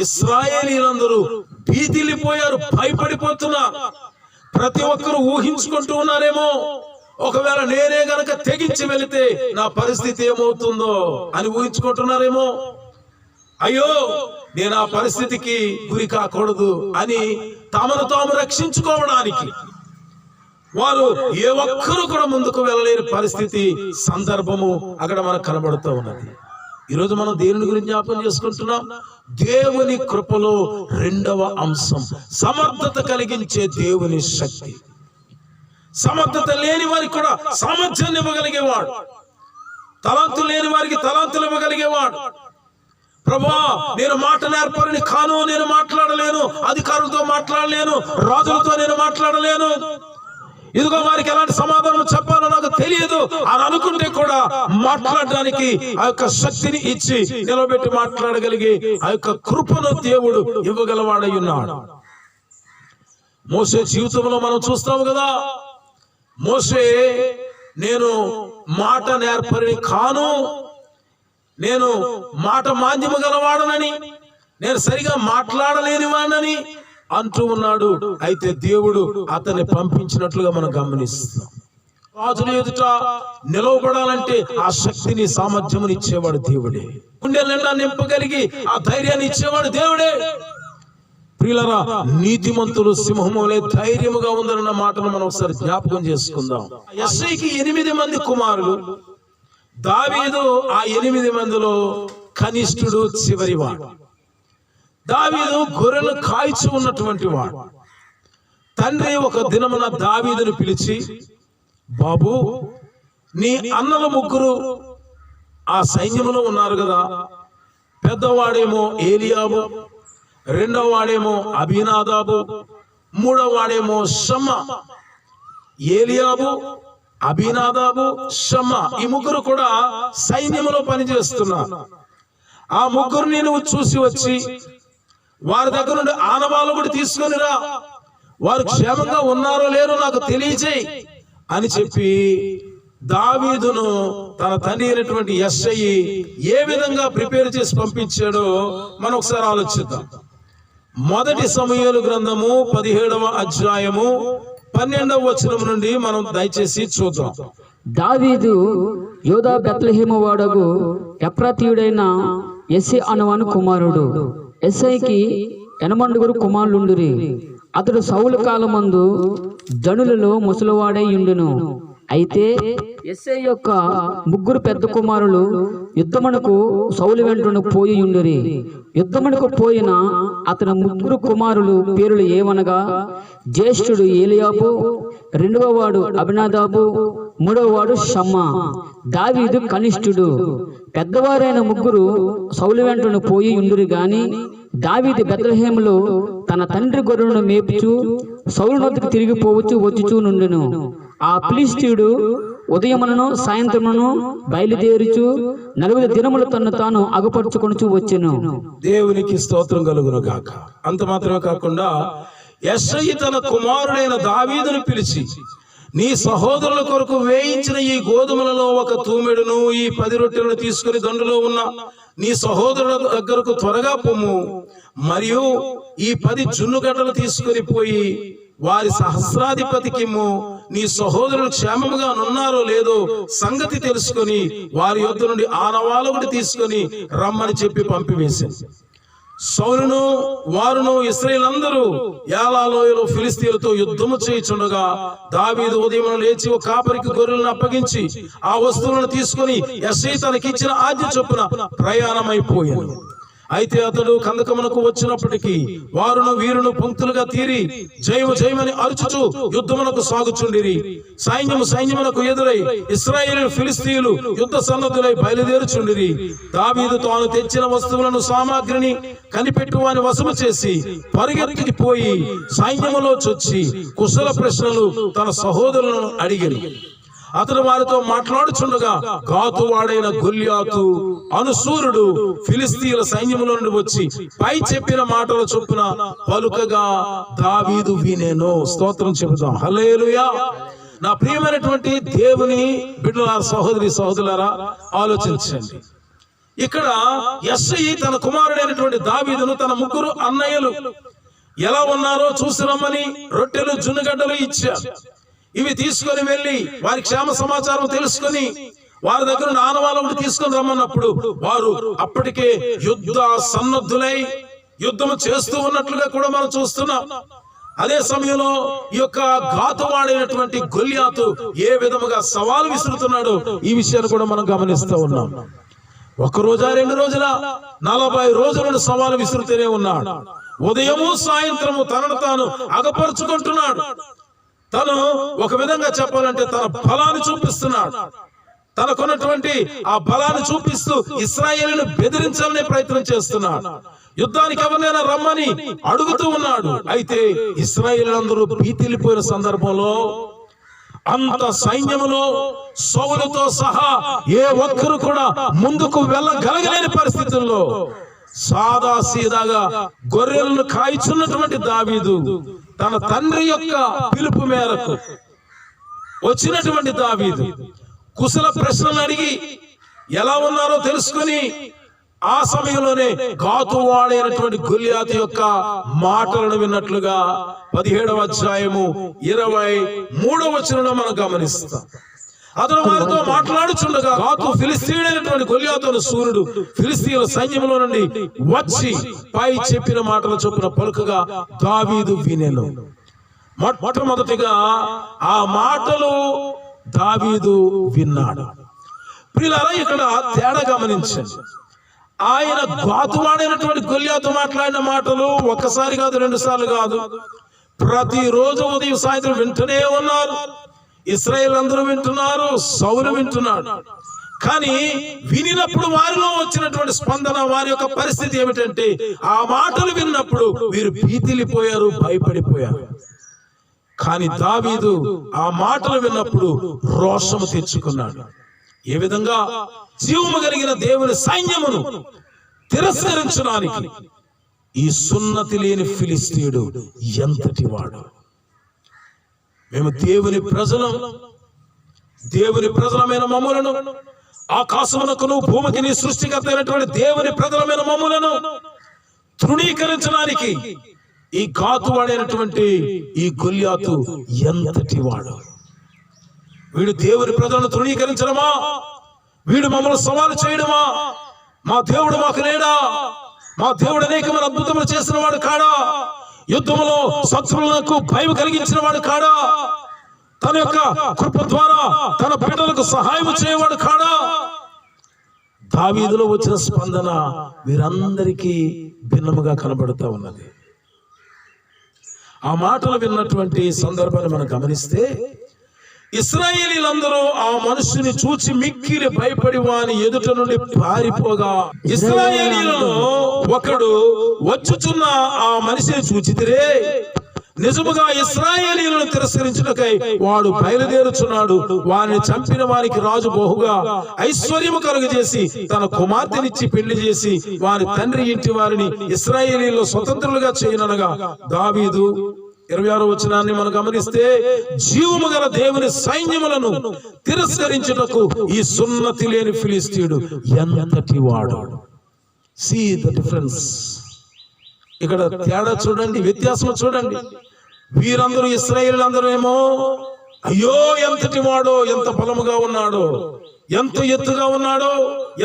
ఇశ్రాయేలీలందరూ భీతిల్లిపోయారు, భయపడిపోతున్నారు. ప్రతి ఒక్కరు ఊహించుకుంటూ ఉన్నారేమో, ఒకవేళ నేనే గనక తెగించి వెళితే నా పరిస్థితి ఏమవుతుందో అని ఊహించుకుంటున్నారేమో. అయ్యో, నేను ఆ పరిస్థితికి గురి కాకూడదు అని తమను తాము రక్షించుకోవడానికి వారు ఏ ఒక్కరు కూడా ముందుకు వెళ్ళలేని పరిస్థితి, సందర్భము అక్కడ మనకు కనబడుతూ ఉన్నది. ఈరోజు మనం దేవుని గురించి జ్ఞాపకం చేసుకుంటున్నాం. దేవుని కృపలో 2వ అంశం సమర్థత కలిగించే దేవుని శక్తి. సమర్థత లేని వారికి కూడా సామర్థ్యాన్ని ఇవ్వగలిగేవాడు. తలాంతులు లేని వారికి తలాంతులు ఇవ్వగలిగేవాడు. ప్రభువా, నేను మాట నేర్పరిని కాను, నేను మాట్లాడలేను, అధికారులతో మాట్లాడలేను, రాజులతో నేను మాట్లాడలేను, ఇదిగో వారికి ఎలాంటి సమాధానం చెప్పాలో నాకు తెలియదు అని అనుకుంటే కూడా మాట్లాడడానికి ఆ యొక్క శక్తిని ఇచ్చి నిలబెట్టి మాట్లాడగలిగే ఆ యొక్క కృపను దేవుడు ఇవ్వగలవాడై ఉన్నాడు. మోషే జీవితంలో మనం చూస్తాము కదా. మోషే నేను మాట నేర్పరిని కాను, నేను మాట మాంద్యము గలవాడనని, నేను సరిగా మాట్లాడలేని వాడనని అంటూ ఉన్నాడు. అయితే దేవుడు అతన్ని పంపించినట్లుగా మనం గమనిస్తాం. రాజుల ఎదుట నిలవబడాలంటే ఆ శక్తిని, సామర్థ్యముని ఇచ్చేవాడు దేవుడే. గుండెల నిండా నింపగలిగి ఆ ధైర్యాన్ని ఇచ్చేవాడు దేవుడే. ప్రియులరా, నీతిమంతులు సింహములే ధైర్యముగా ఉందన్న మాటను మనం ఒకసారి జ్ఞాపకం చేసుకుందాం. యెష్షయికి 8 మంది కుమారులు. దావీదు ఆ 8 మందిలో కనిష్ఠుడు, చివరివాడు. దావీదు గొర్రెలు కాల్చి ఉన్నటువంటి వాడు. తండ్రి ఒక దినమున దావీదును పిలిచి, బాబు, నీ అన్నల 3 ఆ సైన్యంలో ఉన్నారు కదా. పెద్దవాడేమో ఏలియాబు, రెండవ వాడేమో అబీనాదాబు, మూడవ వాడేమో షమ్మా. ఏలియాబు, అబీనాదాబు, షమ్మా ఈ 3 కూడా సైన్యంలో పనిచేస్తున్నారు. ఆ 3 నువ్వు చూసి వచ్చి వారి దగ్గర నుండి ఆనవాళ్ళు కూడా తీసుకొని రా. వారు క్షేమంగా ఉన్నారో లేరో నాకు తెలియజేయి అని చెప్పి దావీదును తన తండ్రి అయినటువంటి యెష్షయి ఏ విధంగా ప్రిపేర్ చేసి పంపించాడో మనం ఒకసారి ఆలోచిద్దాం. మొదటి సమూయేలు గ్రంథము 17వ అధ్యాయము 12వ వచనం నుండి మనం దయచేసి చూద్దాం. దావీదు యోధా బెత్లెహేము వాడగు ఎఫ్రాతీయుడైన యెస్సె అనువాని కుమారుడు. యెష్షయికి 8 కుమారులుండిరి. అతడు సౌలు కాలమందు జనులలో ముసలివాడై ఉండును. అయితే యెష్షయి యొక్క 3 పెద్ద కుమారులు యుద్ధమునకు సౌలు వెంటను పోయి ఉండిరి. యుద్ధమునకు పోయిన అతని 3 కుమారులు పేర్లు ఏమనగా, జ్యేష్ఠుడు ఏలియాబు, రెండవ వాడు అబీనాదాబు, మూడవ వాడు షమ్మా. దావీదు కనిష్ఠుడు. పెద్దవారైన 3 సౌలు వెంటను పోయి ఉండిరి గాని దావీదు బెత్లెహేములో తన తండ్రి గొర్రెలను మేపుచు సౌలు వద్దకు తిరిగిపోవచ్చు వచ్చుచూ నుండెను. ఆ ఫిలిష్తీయుడు ఉదయములను సాయంత్రమును బయలుదేరుచు 40 దినములు తను తాను అగపరుచుకొనుచు వచ్చెను. దేవునికి స్తోత్రం కలుగును గాక. అంత మాత్రమే కాకుండా యెష్షయి తన కుమారుడైన దావీదును పిలిచి, నీ సహోదరుల కొరకు వేయించిన ఈ గోధుమలలో 1 తూమెడును ఈ 10 రొట్టెలను తీసుకుని దండులో ఉన్న నీ సహోదరుల దగ్గరకు త్వరగా పొమ్ము. మరియు ఈ 10 జున్నుగడ్డలు తీసుకుని పోయి వారి సహస్రాధిపతికిమ్ము. నీ సహోదరులు క్షేమముగా ఉన్నారో లేదో సంగతి తెలుసుకొని వారి యొద్ద నుండి ఆనవాళ్ళు కూడా తీసుకొని రమ్మని చెప్పి పంపివేశాను. సౌలును వారును ఇశ్రాయేలందరూ యాలా లోయలో ఫిలిష్తీయులతో యుద్ధము చేయుచుండగా దావీదు ఉదయం లేచి ఒక కాపరికి గొర్రెలను అప్పగించి ఆ వస్తువులను తీసుకొని యెష్షయి తనకిచ్చిన ఆజ్ఞ చొప్పున ప్రయాణమైపోయాను. అయితే అతడు కందకమునకు వచ్చినప్పటికీ వారును వీరును పంక్తులుగా తీరి జయము జయమని అరుచుచు యుద్ధమునకు సాగుచుండిరి. సైన్యమునకు ఎదురై ఇశ్రాయేలు ఫిలిష్తీయులు యుద్ధ సన్నద్ధులై బయలుదేరుచుండిరి. దావీదు తాను తెచ్చిన వస్తువులను సామాగ్రిని కనిపెట్టువాని వశము చేసి పరిగెత్తికి పోయి సైన్యములో చొచ్చి కుశల ప్రశ్నలు తన సహోదరులను అడిగారు. అతడు వారితో మాట్లాడుచుండగా గాతు వాడైన గొల్యాతు అనుసూరుడు ఫిలిష్తీయుల సైన్యములో నుండి వచ్చి పై చెప్పిన మాటల చొప్పున పలుకగా దావీదు వినెను. స్తోత్రం చెబుతాం. హల్లెలూయా. నా ప్రియమైనటువంటి దేవుని బిడ్డలారా, సహోదరి సహోదరులారా, ఆలోచించండి. ఇక్కడ యెష్షయి తన కుమారుడైనటువంటి దావీదును తన 3 అన్నయ్యలు ఎలా ఉన్నారో చూసి రమ్మని రొట్టెలు జున్నుగడ్డలు ఇచ్చారు. ఇవి తీసుకొని వెళ్ళి వారి క్షేమ సమాచారం తెలుసుకొని వారి దగ్గర ఆనవాళ్ళు తీసుకొని రమ్మన్నప్పుడు వారు అప్పటికే యుద్ధ సన్నద్ధులై యుద్ధము చేస్తూ ఉన్నట్లుగా కూడా మనం చూస్తున్నాం. అదే సమయంలో ఈ యొక్క ఘాతువాడైనటువంటి గొల్యాతు ఏ విధముగా సవాలు విసురుతున్నాడో ఈ విషయాన్ని కూడా మనం గమనిస్తూ ఉన్నాం. 1 రోజా 2 రోజుల 40 రోజులను సవాలు విసురుతూనే ఉన్నాడు. ఉదయము సాయంత్రము తనను తాను అగపరుచుకుంటున్నాడు. తను ఒక విధంగా చెప్పాలంటే తన బలాన్ని చూపిస్తున్నాడు. తనకున్నటువంటి ఆ బలాన్ని చూపిస్తూ ఇశ్రాయేలును బెదిరించాలనే ప్రయత్నం చేస్తున్నాడు. యుద్ధానికి ఎవరినైనా రమ్మని అడుగుతూ ఉన్నాడు. అయితే ఇశ్రాయేలులందరూ భీతిల్లిపోయిన సందర్భంలో అంత సైన్యములో సౌలుతో సహా ఏ ఒక్కరు కూడా ముందుకు వెళ్ళగలగలేని పరిస్థితుల్లో సాదా సీదాగా గొర్రెలను కాయిచున్నటువంటి దావీదు తన తండ్రి యొక్క పిలుపు మేరకు వచ్చినటువంటి దావీదు కుశల ప్రశ్నలు అడిగి ఎలా ఉన్నారో తెలుసుకుని ఆ సమయంలోనే గాతువాడైనటువంటి గొల్లియాతు యొక్క మాటలను విన్నట్లుగా 17వ అధ్యాయము 23వ వచనంలో మనం గమనిస్తాం. అతను వారితో మాట్లాడుచుండగా గాతు ఫిలిస్తీయుడైనటువంటి గొల్లియాతును సూర్యుడు ఫిలిస్తీయుల సైన్యంలో నుండి వచ్చి పై చెప్పిన మాటల చొప్పున పలుకగా దావీదు వినెను. మొట్టమొదటిగా ఆ మాటలు దావీదు విన్నాడు. ప్రియులారా, ఇక్కడ తేడా గమనించండి. ఆయన గాతువాడైనటువంటి గొల్లియాతు మాట్లాడిన మాటలు ఒక్కసారి కాదు, 2 సార్లు కాదు, ప్రతిరోజు ఉదయం సాయంత్రం వింటూనే ఉన్నారు. ఇశ్రాయేలు అందరూ వింటున్నారు, సౌలు వింటున్నాడు. కానీ వినినప్పుడు వారిలో వచ్చినటువంటి స్పందన, వారి యొక్క పరిస్థితి ఏమిటంటే, ఆ మాటలు విన్నప్పుడు వీరు భీతిల్లిపోయారు, భయపడిపోయారు. కానీ దావీదు ఆ మాటలు విన్నప్పుడు రోషము తెచ్చుకున్నాడు. ఏ విధంగా? జీవము కలిగిన దేవుని సైన్యమును తిరస్కరించడానికి ఈ సున్నతి లేని ఫిలిస్తీయుడు ఎంతటి వాడు. మేము దేవుని ప్రజలమైన మమ్ములను, ఆకాశమునకును భూమికి నీ సృష్టికర్త అయినటువంటి దేవుని ప్రజలమైన మమ్ములను తృణీకరించడానికి ఈ గాతువాడైనటువంటి ఈ గొల్లియాతు ఎంతటి వాడు. వీడు దేవుని ప్రజలను తృణీకరించడమా? వీడు మమ్మల్ని సవాలు చేయడమా? మా దేవుడు మాకు లేడా? మా దేవుడు అనేకమైన అద్భుతములు చేసిన వాడు కాడా? యుద్ధములో శత్రువులకు భయం కలిగించిన వాడు కాడా? తన యొక్క కృప ద్వారా తన బిడ్డలకు సహాయం చేయవాడు కాడా? దావీదులో వచ్చిన స్పందన వీరందరికీ భిన్నముగా కనబడుతూ ఉన్నది. ఆ మాటలు విన్నటువంటి సందర్భాన్ని మనం గమనిస్తే, ఇశ్రాయేలీలందరూ ఆ మనుషుని చూచి మిక్కిలి భయపడి వాని ఎదుట నుండి పారిపోగా, ఇశ్రాయేలీలలో ఒకడు వచ్చుచున్న ఆ మనిషిని చూచితిరే, నిజముగా ఇశ్రాయేలీలను తిరస్కరించుటకై వాడు బయలుదేరుచున్నాడు. వారిని చంపిన వారికి రాజు బహుగా ఐశ్వర్యము కలుగజేసి తన కుమార్తెనిచ్చి పెళ్లి చేసి వారి తండ్రి ఇంటి వారిని ఇశ్రాయేలీలో స్వతంత్రులుగా చేయననగా, దావీదు 26వ వచనాన్ని మనం గమనిస్తే, జీవము గల దేవుని సైన్యములను తిరస్కరించుటకు ఈ సున్నతి లేని ఫిలిస్తీయుడు ఎంతటి వాడు. See the difference. ఇక్కడ తేడా చూడండి, వ్యత్యాసం చూడండి. వీరందరూ ఇశ్రాయేలీలందరూ ఏమో, అయ్యో ఎంతటి వాడో, ఎంత బలముగా ఉన్నాడో, ఎంత ఎత్తుగా ఉన్నాడో,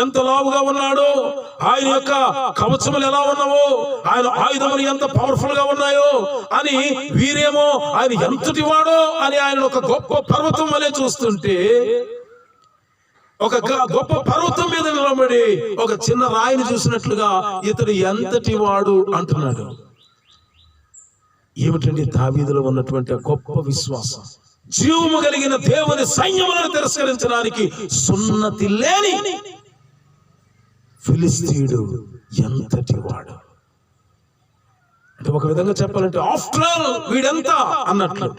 ఎంత లావుగా ఉన్నాడో, ఆయన యొక్క కవచములు ఎలా ఉన్నావో, ఆయన ఆయుధములు ఎంత పవర్ఫుల్ గా ఉన్నాయో అని వీరేమో ఆయన ఎంతటి వాడో అని ఆయన ఒక గొప్ప పర్వతం వలె చూస్తుంటే, ఒక గొప్ప పర్వతం మీద నిలబడి ఒక చిన్న రాయిని చూసినట్లుగా ఇతడు ఎంతటి వాడు అంటున్నాడు. ఏమిటండి దావీదులో ఉన్నటువంటి గొప్ప విశ్వాసం? జీవము కలిగిన దేవుని సైన్యములను తిరస్కరించడానికి సున్నతి లేని ఫిలిస్తీయుడు ఎంతటి వాడు అంటే, ఒక విధంగా చెప్పాలంటే ఆఫ్టర్ ఆల్ వీడెంత అన్నట్లు.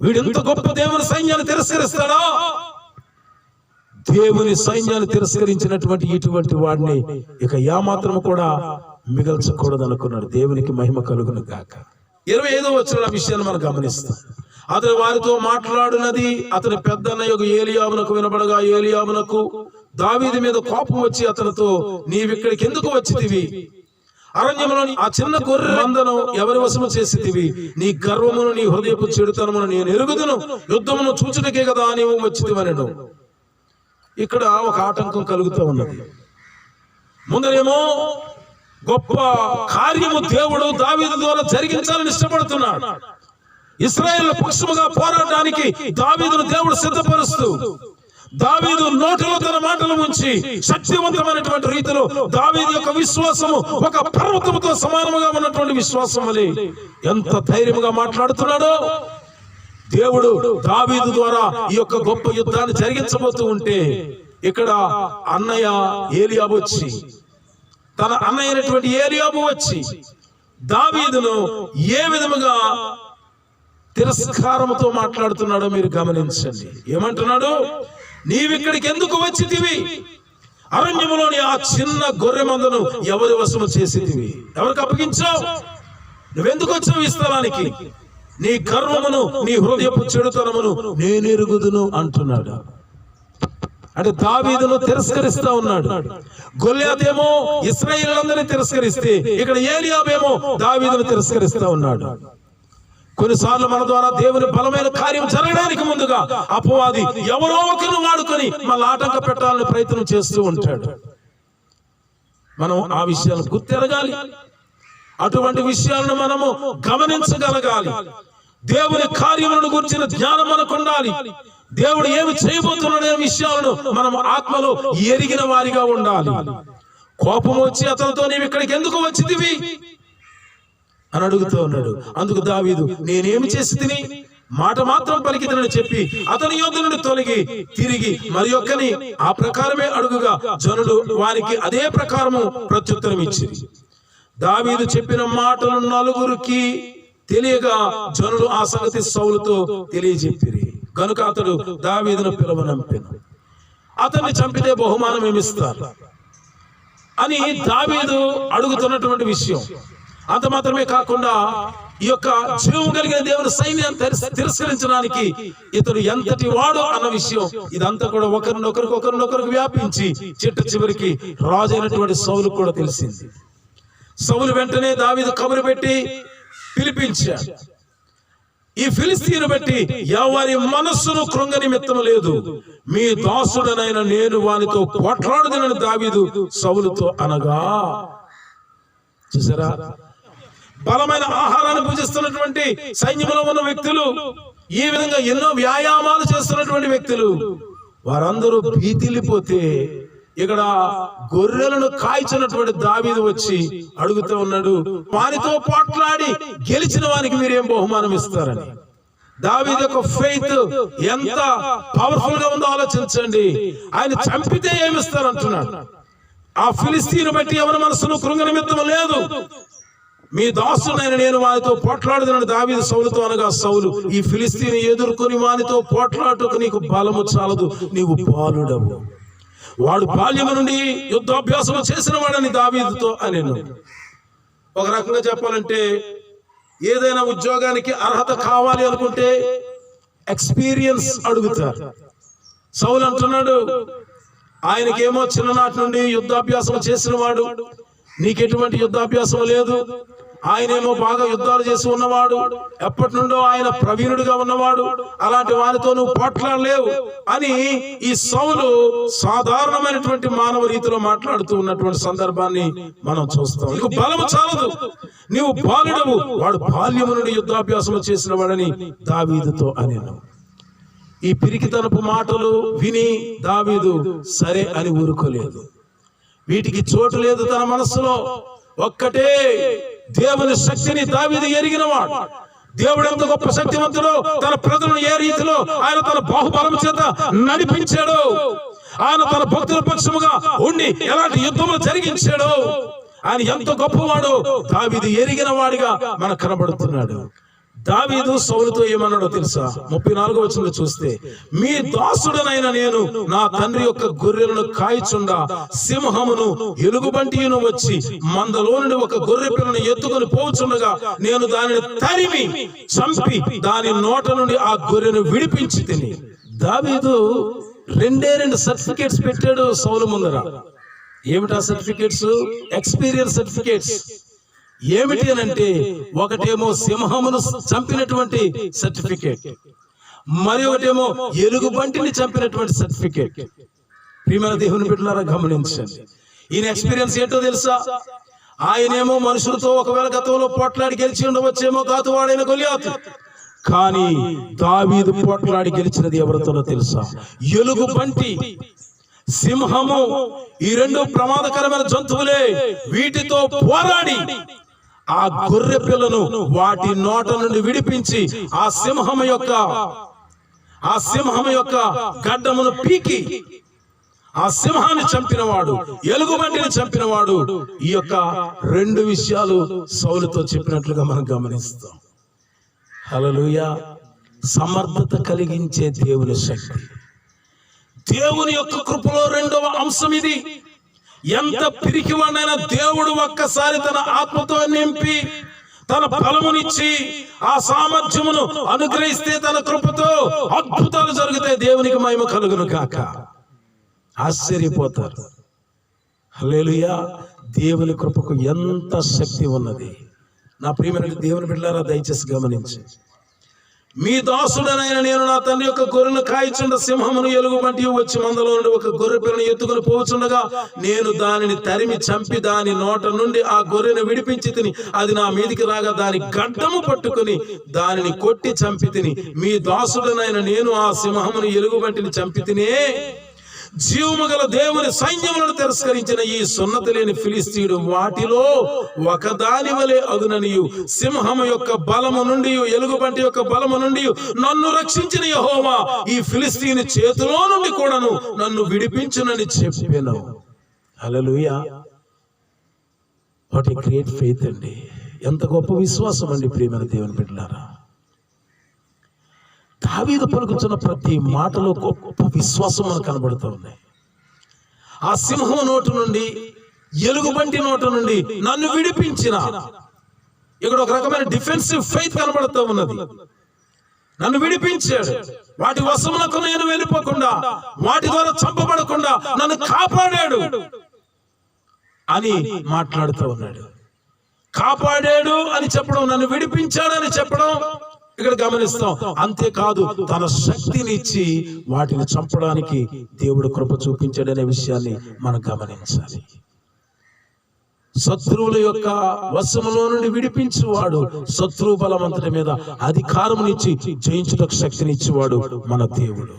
వీడెంత గొప్ప దేవుని సైన్యాన్ని తిరస్కరిస్తాడా? దేవుని సైన్యాన్ని తిరస్కరించినటువంటి ఇటువంటి వాడిని ఇక ఏమాత్రం కూడా మిగల్చకూడదు అనుకున్నాడు. దేవునికి మహిమ కలుగును గాక. 25వ వచనం విషయాన్ని మనం గమనిస్తాం. అతను వారితో మాట్లాడినది అతని పెద్దన్నయ్యకు ఏలీయాబునకు వినబడగా, ఏలీయాబునకు దావీదు మీద కోపం వచ్చి అతనితో, నీవిక్కడికి ఎందుకు వచ్చితివి? అరణ్యములోని ఆ చిన్న గొర్రె మందను ఎవరి వశము చేసితివి? నీ గర్వమును నీ హృదయపు చెడుతనమును నేను ఎరుగుదును, యుద్ధమును చూచుటకే కదా నీవు వచ్చితివనెను. ఇక్కడ ఒక ఆటంకం కలుగుతూ ఉన్నది. ముందరేమో గొప్ప కార్యము దేవుడు దావీదు ద్వారా జరిగించాలని ఇష్టపడుతున్నాడు. ఇశ్రాయేలు పక్షముగా పోరాటానికి దావీదును దేవుడు సిద్ధపరుస్తూ, దావీదు నోటిలో తన మాటలు ఉంచి శక్తివంతమైనటువంటి రీతిలో దావీదు యొక్క విశ్వాసము ఒక పర్వతముతో సమానముగా ఉన్నటువంటి విశ్వాసం వలె ఎంత ధైర్యముగా మాట్లాడుతున్నాడో. దేవుడు దావీదు ద్వారా ఈ యొక్క గొప్ప యుద్ధాన్ని జరిగించబోతూ ఉంటే, ఇక్కడ అన్నయ్య ఏలీయాబు వచ్చి, తన అన్నయ్య అయినటువంటి ఏలీయాబు వచ్చి దావీదును ఏ విధముగా తిరస్కారముతో మాట్లాడుతున్నాడో మీరు గమనించండి. ఏమంటున్నాడు? నీవిక్కడికి ఎందుకు వచ్చితివి? అరణ్యములోని ఆ చిన్న గొర్రె మందను ఎవరి వశము చేసితివి? ఎవరికి అప్పగించావు? నువ్వెందుకు వచ్చావు ఈ స్థలానికి? నీ గర్వమును నీ హృదయపు చెడుతనమును నేను ఎరుగుదును అంటున్నాడు. అంటే దావీదును తిరస్కరిస్తా ఉన్నాడు. గొల్యాతేమో ఇశ్రాయేలీయులందరినీ తిరస్కరిస్తే, ఇక్కడ ఏలీయాబేమో దావీదును తిరస్కరిస్తా ఉన్నాడు. కొన్నిసార్లు మన ద్వారా దేవుని బలమైన కార్యం జరగడానికి ముందుగా అపవాది ఎవరో ఒకరిని వాడుకొని మళ్ళీ ఆటంక పెట్టాలని ప్రయత్నం చేస్తూ ఉంటాడు. మనం ఆ విషయాలను గుర్తెరగాలి. అటువంటి విషయాలను మనము గమనించగలగాలి. దేవుని కార్యములను గురించిన జ్ఞానం మనకు ఉండాలి. దేవుడు ఏమి చేయబోతున్నాడనే విషయాలను మనం ఆత్మలో ఎరిగిన వారిగా ఉండాలి. కోపం వచ్చి అతనితో నీవు ఇక్కడికి ఎందుకు వచ్చితివి అని అడుగుతూ ఉన్నాడు. అందుకు దావీదు, నేనేమి చేసి తిని మాట మాత్రం పలికితనని చెప్పి అతని యొద్ద నుండి తొలగి తిరిగి మరి ఒక్కని ఆ ప్రకారమే అడుగుగా జనులు వారికి అదే ప్రకారము ప్రత్యుత్తరం ఇచ్చింది. దావీదు చెప్పిన మాటలు నలుగురికి తెలియగా జనులు ఆ సంగతి సౌలుతో తెలియజెప్పిరి. కనుక అతడు దావీదును పిలవనంపెను. అతన్ని చంపితే బహుమానం ఏమిస్తారు అని దావీదు అడుగుతున్నటువంటి విషయం. అంత మాత్రమే కాకుండా ఈ యొక్క జీవం కలిగిన దేవుని సైన్యాన్ని తిరస్కరించడానికి ఇతడు ఎంతటి వాడు అన్న విషయం ఇదంతా కూడా ఒకరినొకరికి వ్యాపించి చివరికి రాజు అయినటువంటి సౌలు కూడా తెలిసింది. సౌలు వెంటనే దావీదు కబురు పెట్టి పిలిపించాడు. ఈ ఫిలిస్తీను బట్టి ఎవరి మనస్సును కృంగ నిమిత్తం లేదు, మీ దాసుడనైన నేను వానితో పోట్లాడుదనని దావీదు సౌలుతో అనగా. చూసారా, బలమైన ఆహారాన్ని భుజిస్తున్నటువంటి సైన్యంలో ఉన్న వ్యక్తులు, ఈ విధంగా ఎన్నో వ్యాయామాలు చేస్తున్నటువంటి వ్యక్తులు, వారందరూ భీతిల్లిపోతే ఇక్కడ గొర్రెలను కాల్చినటువంటి దావీదు వచ్చి అడుగుతూ ఉన్నాడు, వానితో పోట్లాడి గెలిచిన వానికి మీరేం బహుమానం ఇస్తారని. దావీదు యొక్క ఫెయిత్ ఎంత పవర్ఫుల్ గా ఉందో ఆలోచించండి. ఆయన చంపితే ఏమిస్తారంటున్నాడు. ఆ ఫిలిస్తీను బట్టి ఎవరి మనసును కృంగ నిమిత్తం లేదు, మీ దాసుడైన నేను వానితో పోట్లాడుదనని దావీదు సౌలుతో అనగా సౌలు, ఈ ఫిలిస్తీని ఎదుర్కొని వానితో పోట్లాడుటకు నీకు బలము చాలదు, నీవు బాలుడవు. వాడు బాల్యము నుండి యుద్ధాభ్యాసం చేసిన వాడని దావీదుతో అనెను. ఒక రకంగా చెప్పాలంటే ఏదైనా ఉద్యోగానికి అర్హత కావాలి అనుకుంటే ఎక్స్పీరియన్స్ అడుగుతారు. సౌలు అంటున్నాడు, ఆయనకేమో చిన్ననాటి నుండి యుద్ధాభ్యాసం చేసిన వాడు, నీకెటువంటి యుద్ధాభ్యాసం లేదు. ఆయనేమో బాగా యుద్ధాలు చేసి ఉన్నవాడు, ఎప్పటి నుండో ఆయన ప్రవీణుడిగా ఉన్నవాడు, అలాంటి వారితో నువ్వు పోట్లాడలేవు అని ఈ సౌలు సాధారణమైనటువంటి మానవ రీతిలో మాట్లాడుతూ ఉన్నటువంటి సందర్భాన్ని మనం చూస్తాం. నీకు బలము చాలదు, నీవు బాలుడవు. వాడు బాల్యము నుండి యుద్ధాభ్యాసం చేసిన వాడని దావీదుతో అనెను. ఈ పిరికితనపు మాటలు విని దావీదు సరే అని ఊరుకోలేదు. వీటికి చోటు లేదు తన మనస్సులో. ఒక్కటే దేవుని శక్తిని దావీదు ఎరిగినవాడు. దేవుడు ఎంత గొప్ప శక్తివంతుడో, తన ప్రజలను ఏ రీతిలో ఆయన తన బాహుబలం చేత నడిపించాడో, ఆయన తన భక్తుల పక్షముగా ఉండి ఎలాంటి యుద్ధములు జరిగించాడో, ఆయన ఎంత గొప్పవాడో దావీదు ఎరిగిన వాడిగా మనకు కనబడుతున్నాడు. దావీదు సౌలుతో ఏమన్నాడో తెలుసా? 34వ వచనంలో చూస్తే, మీ దాసుడనైన నేను నా తండ్రి యొక్క గొర్రెలను కాయచుండా సింహమును ఎలుగుబంటియును వచ్చి మందలో నుండి ఒక గొర్రె పిల్లను ఎత్తుకొని పోచుండగా నేను దానిని తరిమి చంపి దాని నోట నుండి ఆ గొర్రెను విడిపించి తిని. దావీదు రెండు సర్టిఫికేట్స్ పెట్టాడు సౌలు ముందర. ఏమిటా సర్టిఫికేట్స్? Experience certificates. ఏమిటి అని అంటే, ఒకటేమో సింహమును చంపినటువంటి సర్టిఫికేట్, మరి ఒకటేమో ఎలుగుబంటిని చంపినటువంటి సర్టిఫికేట్. ప్రియమైన దేవుని బిడ్డలారా గమనించండి. ఈయన ఎక్స్పీరియన్స్ ఏంటో తెలుసా? ఆయనేమో మనుషులతో ఒకవేళ గతంలో పోట్లాడి గెలిచి ఉండవచ్చేమో గాతువాడైన గొల్యాతు, కానీ దావీదు పోట్లాడి గెలిచినది ఎవరితోనో తెలుసా? ఎలుగుబంటి, సింహము. ఈ రెండు ప్రమాదకరమైన జంతువులే. వీటితో పోరాడి ఆ గొర్రె పిల్లను వాటి నోట నుండి విడిపించి ఆ సింహము యొక్క గడ్డమును పీకి ఆ సింహాన్ని చంపినవాడు, ఎలుగుబంటిని చంపినవాడు. ఈ యొక్క రెండు విషయాలు సౌలుతో చెప్పినట్లుగా మనం గమనిస్తాం. హల్లెలూయా. సమర్థత కలిగించే దేవుని శక్తి, దేవుని యొక్క కృపలో రెండవ అంశం ఇది. ఎంత పిరికివాడైనా దేవుడు ఒక్కసారి తన ఆత్మతో నింపి తన బలమునిచ్చి ఆ సామర్థ్యమును అనుగ్రహిస్తే తన కృపతో అద్భుతాలు జరుగుతాయి. దేవునికి మహిమ కలుగును గాక. ఆశ్చర్యపోతారు. హల్లెలూయా. దేవుని కృపకు ఎంత శక్తి ఉన్నది. నా ప్రియమైన దేవుని బిడ్డలారా, దయచేసి గమనించి, మీ దాసుడనైన నేను నా తండ్రి యొక్క గొర్రెను కాయచుండ సింహమును ఎలుగుబంటి వచ్చి మందలో నుండి ఒక గొర్రె పిల్లను ఎత్తుకుని పోవచుండగా నేను దానిని తరిమి చంపి దాని నోట నుండి ఆ గొర్రెను విడిపించి తిని అది నా మీదికి రాగా దాని గడ్డము పట్టుకుని దానిని కొట్టి చంపి తిని మీ దాసుడనైన నేను ఆ సింహమును ఎలుగుబంటిని చంపి తినే జీవము గల దేవుని సైన్యములను తిరస్కరించిన ఈ సున్నతి లేని ఫిలిస్తీయుడు వాటిలో ఒకదాని వలె అగుననియు సింహము యొక్క బలము నుండి ఎలుగుబంటి యొక్క బలము నుండి నన్ను రక్షించిన యెహోవా ఈ ఫిలిస్తీయుని చేతిలో నుండి కూడాను నన్ను విడిపించునని చెప్పాను. హల్లెలూయా. వాట్ ఏ గ్రేట్ ఫెయిత్ అండి. ఎంత గొప్ప విశ్వాసం అండి ప్రియమైన దేవుని బిడ్డలారా. దావీదు పలుకుతున్న ప్రతి మాటలో గొప్ప విశ్వాసం మనకు కనబడుతూ ఉన్నాయి. ఆ సింహం నోటు నుండి ఎలుగుబంటి నోటు నుండి నన్ను విడిపించిన, ఇక్కడ ఒక రకమైన డిఫెన్సివ్ ఫెయిత్ కనబడుతూ ఉన్నది. నన్ను విడిపించాడు, వాటి వశములకు నేను వెళ్ళిపోకుండా, వాటి ద్వారా చంపబడకుండా నన్ను కాపాడాడు అని మాట్లాడుతూ ఉన్నాడు. కాపాడాడు అని చెప్పడం, నన్ను విడిపించాడని చెప్పడం ఇక్కడ గమనిస్తాం. అంతేకాదు తన శక్తిని ఇచ్చి వాటిని చంపడానికి దేవుడు కృప చూపించాడనే విషయాన్ని మనం గమనించాలి. శత్రువుల యొక్క వశములో నుండి విడిపించువాడు, శత్రు బలమంతటి మీద అధికారం ఇచ్చి జయించుటకు శక్తిని ఇచ్చేవాడు మన దేవుడు.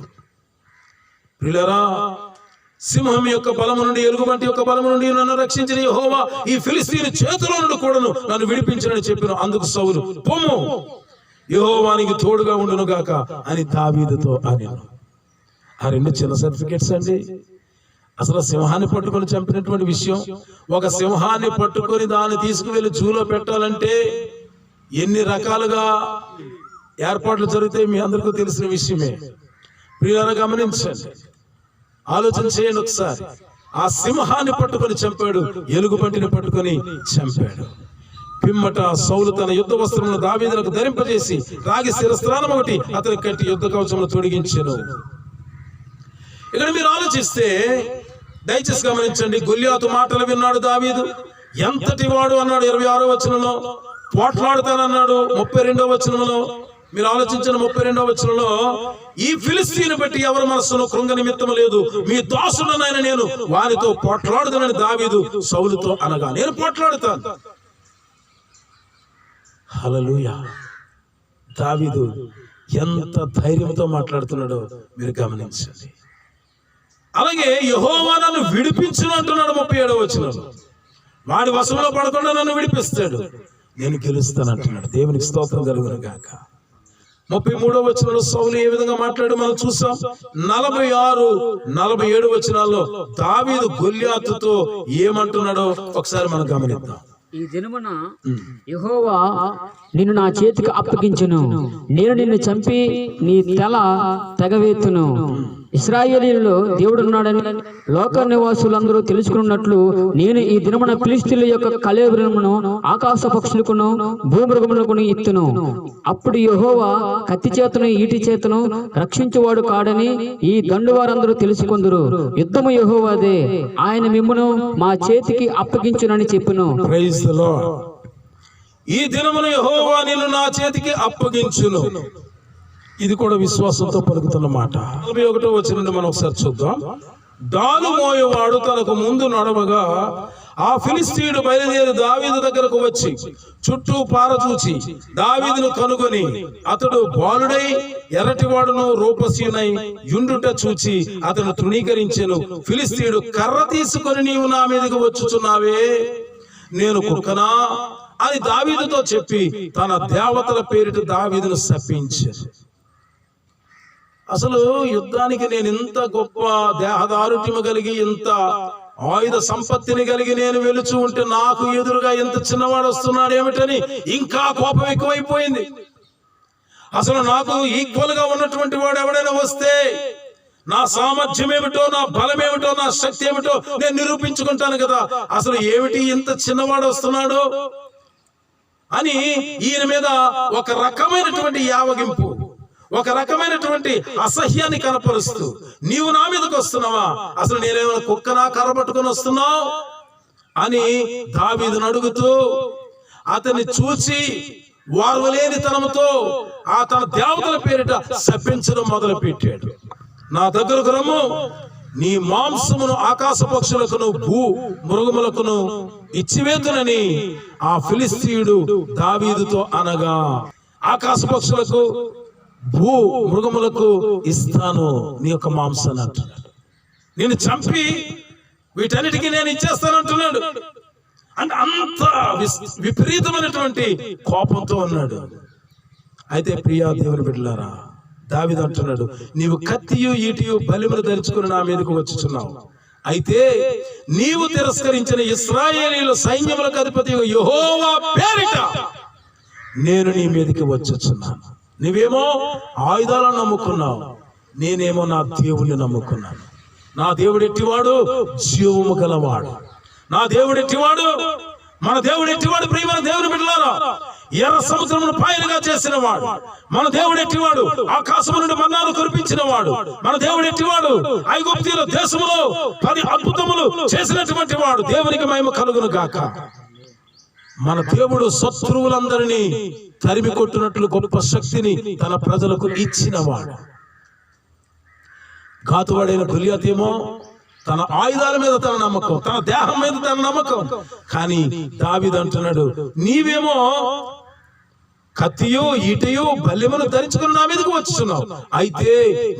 ప్రియులారా, సింహం యొక్క బలము నుండి ఎలుగుబంటి యొక్క బలము నుండి నన్ను రక్షించిన యెహోవా ఈ ఫిలిస్తీయుని చేతిలో నుండి కూడాను నన్ను విడిపించనని చెప్పిన. అందుకు సౌలు, పొమ్ము, యెహోవానికి తోడుగా ఉండును గాక అని దావీదుతో అన్నాను. ఆ రెండు చిన్న సర్టిఫికెట్స్ అండి. అసలు సింహాన్ని పట్టుకొని చంపినటువంటి విషయం, ఒక సింహాన్ని పట్టుకొని దాన్ని తీసుకువెళ్ళి జూలో పెట్టాలంటే ఎన్ని రకాలుగా ఏర్పాట్లు జరుగుతాయి మీ అందరికీ తెలిసిన విషయమే. ప్రియులారా, గమనించండి, ఆలోచన చేయండి ఒకసారి. ఆ సింహాన్ని పట్టుకొని చంపాడు, ఎలుగుబంటిని పట్టుకొని చంపాడు. పిమ్మట సౌలు తన యుద్ధ వస్త్రములను దావీదునకు ధరింపజేసి రాగి శిరస్త్రాణం ఒకటి అతని కట్టి యుద్ధ కవచమును తొడిగించెను. ఇక్కడ మీరు ఆలోచిస్తే దయచేసి గమనించండి. గొల్యాతు మాటలు విన్నాడు దావీదు. ఎంతటి వాడు అన్నాడు 26వ వచనంలో. పోట్లాడుతానన్నాడు 32వ వచనంలో. మీరు ఆలోచించిన 32వ వచనంలో, ఈ ఫిలిస్తీయుని బట్టి ఎవరి మనస్సులో కృంగ నిమిత్తం లేదు, మీ దాసుడనైన నేను వారితో పోట్లాడుతానని దావీదు సౌలుతో అనగా, నేను పోట్లాడుతాను. హల్లెలూయా. దావీదు ఎంత ధైర్యంతో మాట్లాడుతున్నాడో మీరు గమనించండి. అలాగే యెహోవా నన్ను విడిపించును అంటున్నాడు 37వ వచనంలో. వాడి వశంలో పడకుండా నన్ను విడిపిస్తాడు, నేను గెలుస్తాను అంటున్నాడు. దేవునికి స్తోత్రం కలుగును గాక. 33వ వచనంలో సౌలు ఏ విధంగా మాట్లాడు మనం చూసాం. 46, 47 వచనాల్లో దావీదు గొల్యాతుతో ఏమంటున్నాడో ఒకసారి మనం గమనిద్దాం. ఈ దినమున యెహోవా నిన్ను నా చేతికి అప్పగించును, నేను నిన్ను చంపి నీ తల తెగవేతును. ఇశ్రాయేలీయులలో దేవుడున్నాడని లోక నివాసులందరూ తెలుసుకున్నట్లు నేను ఈ దినమున ఫిలిష్తీయుల యొక్క కళేబరమును ఆకాశ పక్షులకును భూమృగములకును ఇత్తును. అప్పుడు యెహోవా కత్తి చేతను ఈటి చేతను రక్షించువాడు కాడని ఈ దండు వారందరూ తెలుసుకొందురు. యుద్ధము యెహోవాదే, ఆయన మిమ్మును మా చేతికి అప్పగించునని చెప్పును. Praise the Lord. ఈ దినమున యెహోవా నిన్ను నా చేతికి అప్పగించును. ఇది కూడా విశ్వాసంతో పలుకుతున్న మాట. 41వ వచనం మనం ఒకసారి చూద్దాం. డాలు మోయవాడు తనకు ముందు నడవగా ఆ ఫిలిస్తీయుడు బయలుదేరి దావీదు దగ్గరకు వచ్చి చుట్టూ పారచూచి దావీదును కనుగొని అతడు బాలుడై ఎర్రటివాడును రూపసీనై యుండుట చూచి అతను తృణీకరించెను. ఫిలిస్తీయుడు, కర్ర తీసుకొని నీవు నా మీదకి వచ్చుచున్నావే, నేను కుక్కనా అని దావీదుతో చెప్పి తన దేవతల పేరిట దావీదును శపించాను. అసలు యుద్ధానికి నేను ఇంత గొప్ప దేహదారుట్యము కలిగి, ఇంత ఆయుధ సంపత్తిని కలిగి నేను వెలుచు ఉంటే నాకు ఎదురుగా ఎంత చిన్నవాడు వస్తున్నాడు ఏమిటని ఇంకా కోపం ఎక్కువైపోయింది. అసలు నాకు ఈక్వల్ గా ఉన్నటువంటి వాడు ఎవడైనా వస్తే నా సామర్థ్యం ఏమిటో, నా బలం ఏమిటో, నా శక్తి ఏమిటో నేను నిరూపించుకుంటాను కదా. అసలు ఏమిటి ఇంత చిన్నవాడు వస్తున్నాడు అని ఈయన మీద ఒక రకమైనటువంటి యావగింపు, ఒక రకమైనటువంటి అసహ్యాన్ని కనపరుస్తూ, నీవు నా మీదకి వస్తున్నావా, అసలు నేనేమైనా కుక్కనా కర్ర పట్టుకొని వస్తున్నావు అని దావీదును అడుగుతూ, అతన్ని చూసి వార్వలేని తనముతో ఆ తన దేవతల పేరిట శపించడం మొదలు పెట్టాడు. నా దగ్గరకు రమ్ము, నీ మాంసమును ఆకాశ పక్షులకును భూ మృగములకును ఇచ్చివేతునని ఆ ఫిలిస్తీయుడు దావీదుతో అనగా, ఆకాశ పక్షులకు భూ మృగములకు ఇస్తాను నీ యొక్క మాంసాన్ని అంటున్నాడు. నేను చంపి వీటన్నిటికీ నేను ఇచ్చేస్తానంటున్నాడు. అంటే అంత విపరీతమైనటువంటి కోపంతో ఉన్నాడు. అయితే ప్రియా దేవుని బిడ్డలారా, దావీదు అంటున్నాడు, నీవు కత్తియు ఈటియు బలిములు ధరించుకుని నా మీదకు వచ్చుచున్నావు. అయితే నీవు తిరస్కరించిన ఇశ్రాయేలీయుల సైన్యములకు అధిపతి యెహోవా పేరిట నేను నీ మీదకి వచ్చుచున్నాను. నువ్వేమో ఆయుధాలను నమ్ముకున్నావు, నేనేమో నా దేవుణ్ణి నమ్ముకున్నాను. నా దేవుడు ఎట్టివాడు, జీవము గలవాడు. నా దేవుడు ఎట్టివాడు, మన దేవుడు ఎట్టివాడు. ప్రియమైన దేవుని బిడ్డలారా, ఎర్ర సముద్రమును పాయలుగా చేసిన వాడు మన దేవుడు ఎట్టివాడు. ఆకాశము నుండి మన్నాను కురిపించిన వాడు మన దేవుడు ఎట్టివాడు. ఐగుప్తీయుల దేశములో 10 అద్భుతములు చేసినటువంటి వాడు. దేవునికి మహిమ కలుగును గాక. మన దేవుడు శత్రువులందరినీ తరిమి కొట్టినట్లు గొప్ప శక్తిని తన ప్రజలకు ఇచ్చినవాడు. ఘాతువాడైన గొలియాతు ఏమో తన ఆయుధాల మీద తన నమ్మకం, తన దేహం మీద తన నమ్మకం. కానీ దావీదు అంటున్నాడు, నీవేమో కత్తియో ఈటయో బల్లెమును ధరించుకుని నా మీదకు వచ్చుచున్నావు. అయితే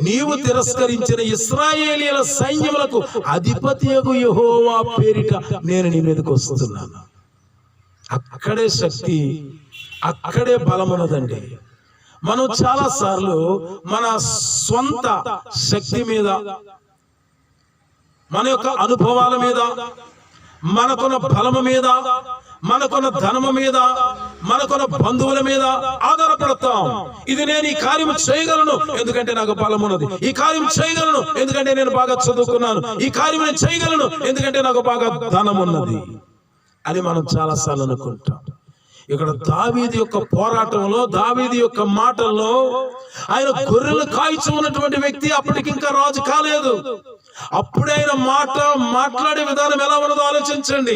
నీవు తిరస్కరించిన ఇశ్రాయేలీయుల సైన్యములకు అధిపతియగు యెహోవా పేరిట నేను నీ మీదకు వస్తున్నాను. అక్కడే శక్తి, అక్కడే బలమున్నదండి. మనం చాలా సార్లు మన స్వంత శక్తి మీద, మన యొక్క అనుభవాల మీద, మనకున్న బలము మీద, మనకున్న ధనము మీద, మనకున్న బంధువుల మీద ఆధారపడతాం. ఇది నేను ఈ కార్యం చేయగలను ఎందుకంటే నాకు బలం ఉన్నది. ఈ కార్యం చేయగలను ఎందుకంటే నేను బాగా చదువుకున్నాను. ఈ కార్యం నేను చేయగలను ఎందుకంటే నాకు బాగా ధనం ఉన్నది అని మనం చాలా సార్లు అనుకుంటాం. ఇక్కడ దావీదు యొక్క పోరాటంలో, దావీదు యొక్క మాటల్లో, ఆయన గొర్రెలు కాయిచు ఉన్నటువంటి వ్యక్తి, అప్పటికి ఇంకా రాజు కాలేదు. అప్పుడే ఆయన మాట్లాడే విధానం ఎలా ఉన్నదో ఆలోచించండి.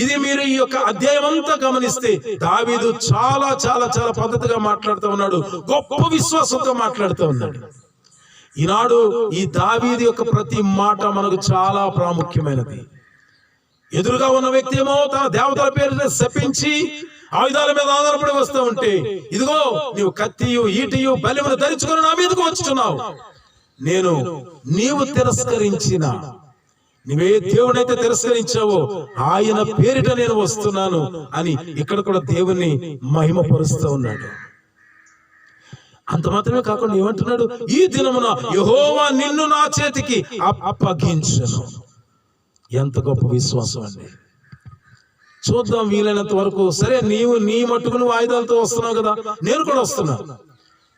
ఇది మీరు ఈ యొక్క అధ్యాయం అంతా గమనిస్తే దావీదు చాలా చాలా చాలా పద్ధతిగా మాట్లాడుతూ ఉన్నాడు, గొప్ప విశ్వాసంతో మాట్లాడుతూ ఉన్నాడు. ఈనాడు ఈ దావీదు యొక్క ప్రతి మాట మనకు చాలా ప్రాముఖ్యమైనది. ఎదురుగా ఉన్న వ్యక్తి ఏమో తన దేవతల పేరు శపించి ఆయుధాల మీద ఆధారపడి వస్తూ ఉంటే, ఇదిగో నీవు కత్తియు ఈటియు బలిమును ధరించుకుని నా మీదకు వచ్చుచున్నావు. నీవు తిరస్కరించిన, నువ్వే దేవుడైతే తిరస్కరించావో ఆయన పేరిట నేను వస్తున్నాను అని ఇక్కడ కూడా దేవుణ్ణి మహిమపరుస్తూ ఉన్నాడు. అంత మాత్రమే కాకుండా ఏమంటున్నాడు, ఈ దినమున యెహోవా నిన్ను నా చేతికి అప్పగించును. ఎంత గొప్ప విశ్వాసం అండి. చూద్దాం వీలైనంత వరకు. సరే, నీవు నీ మట్టుకు నువ్వు ఆయుధాలతో వస్తున్నావు కదా, నేను కూడా వస్తున్నా,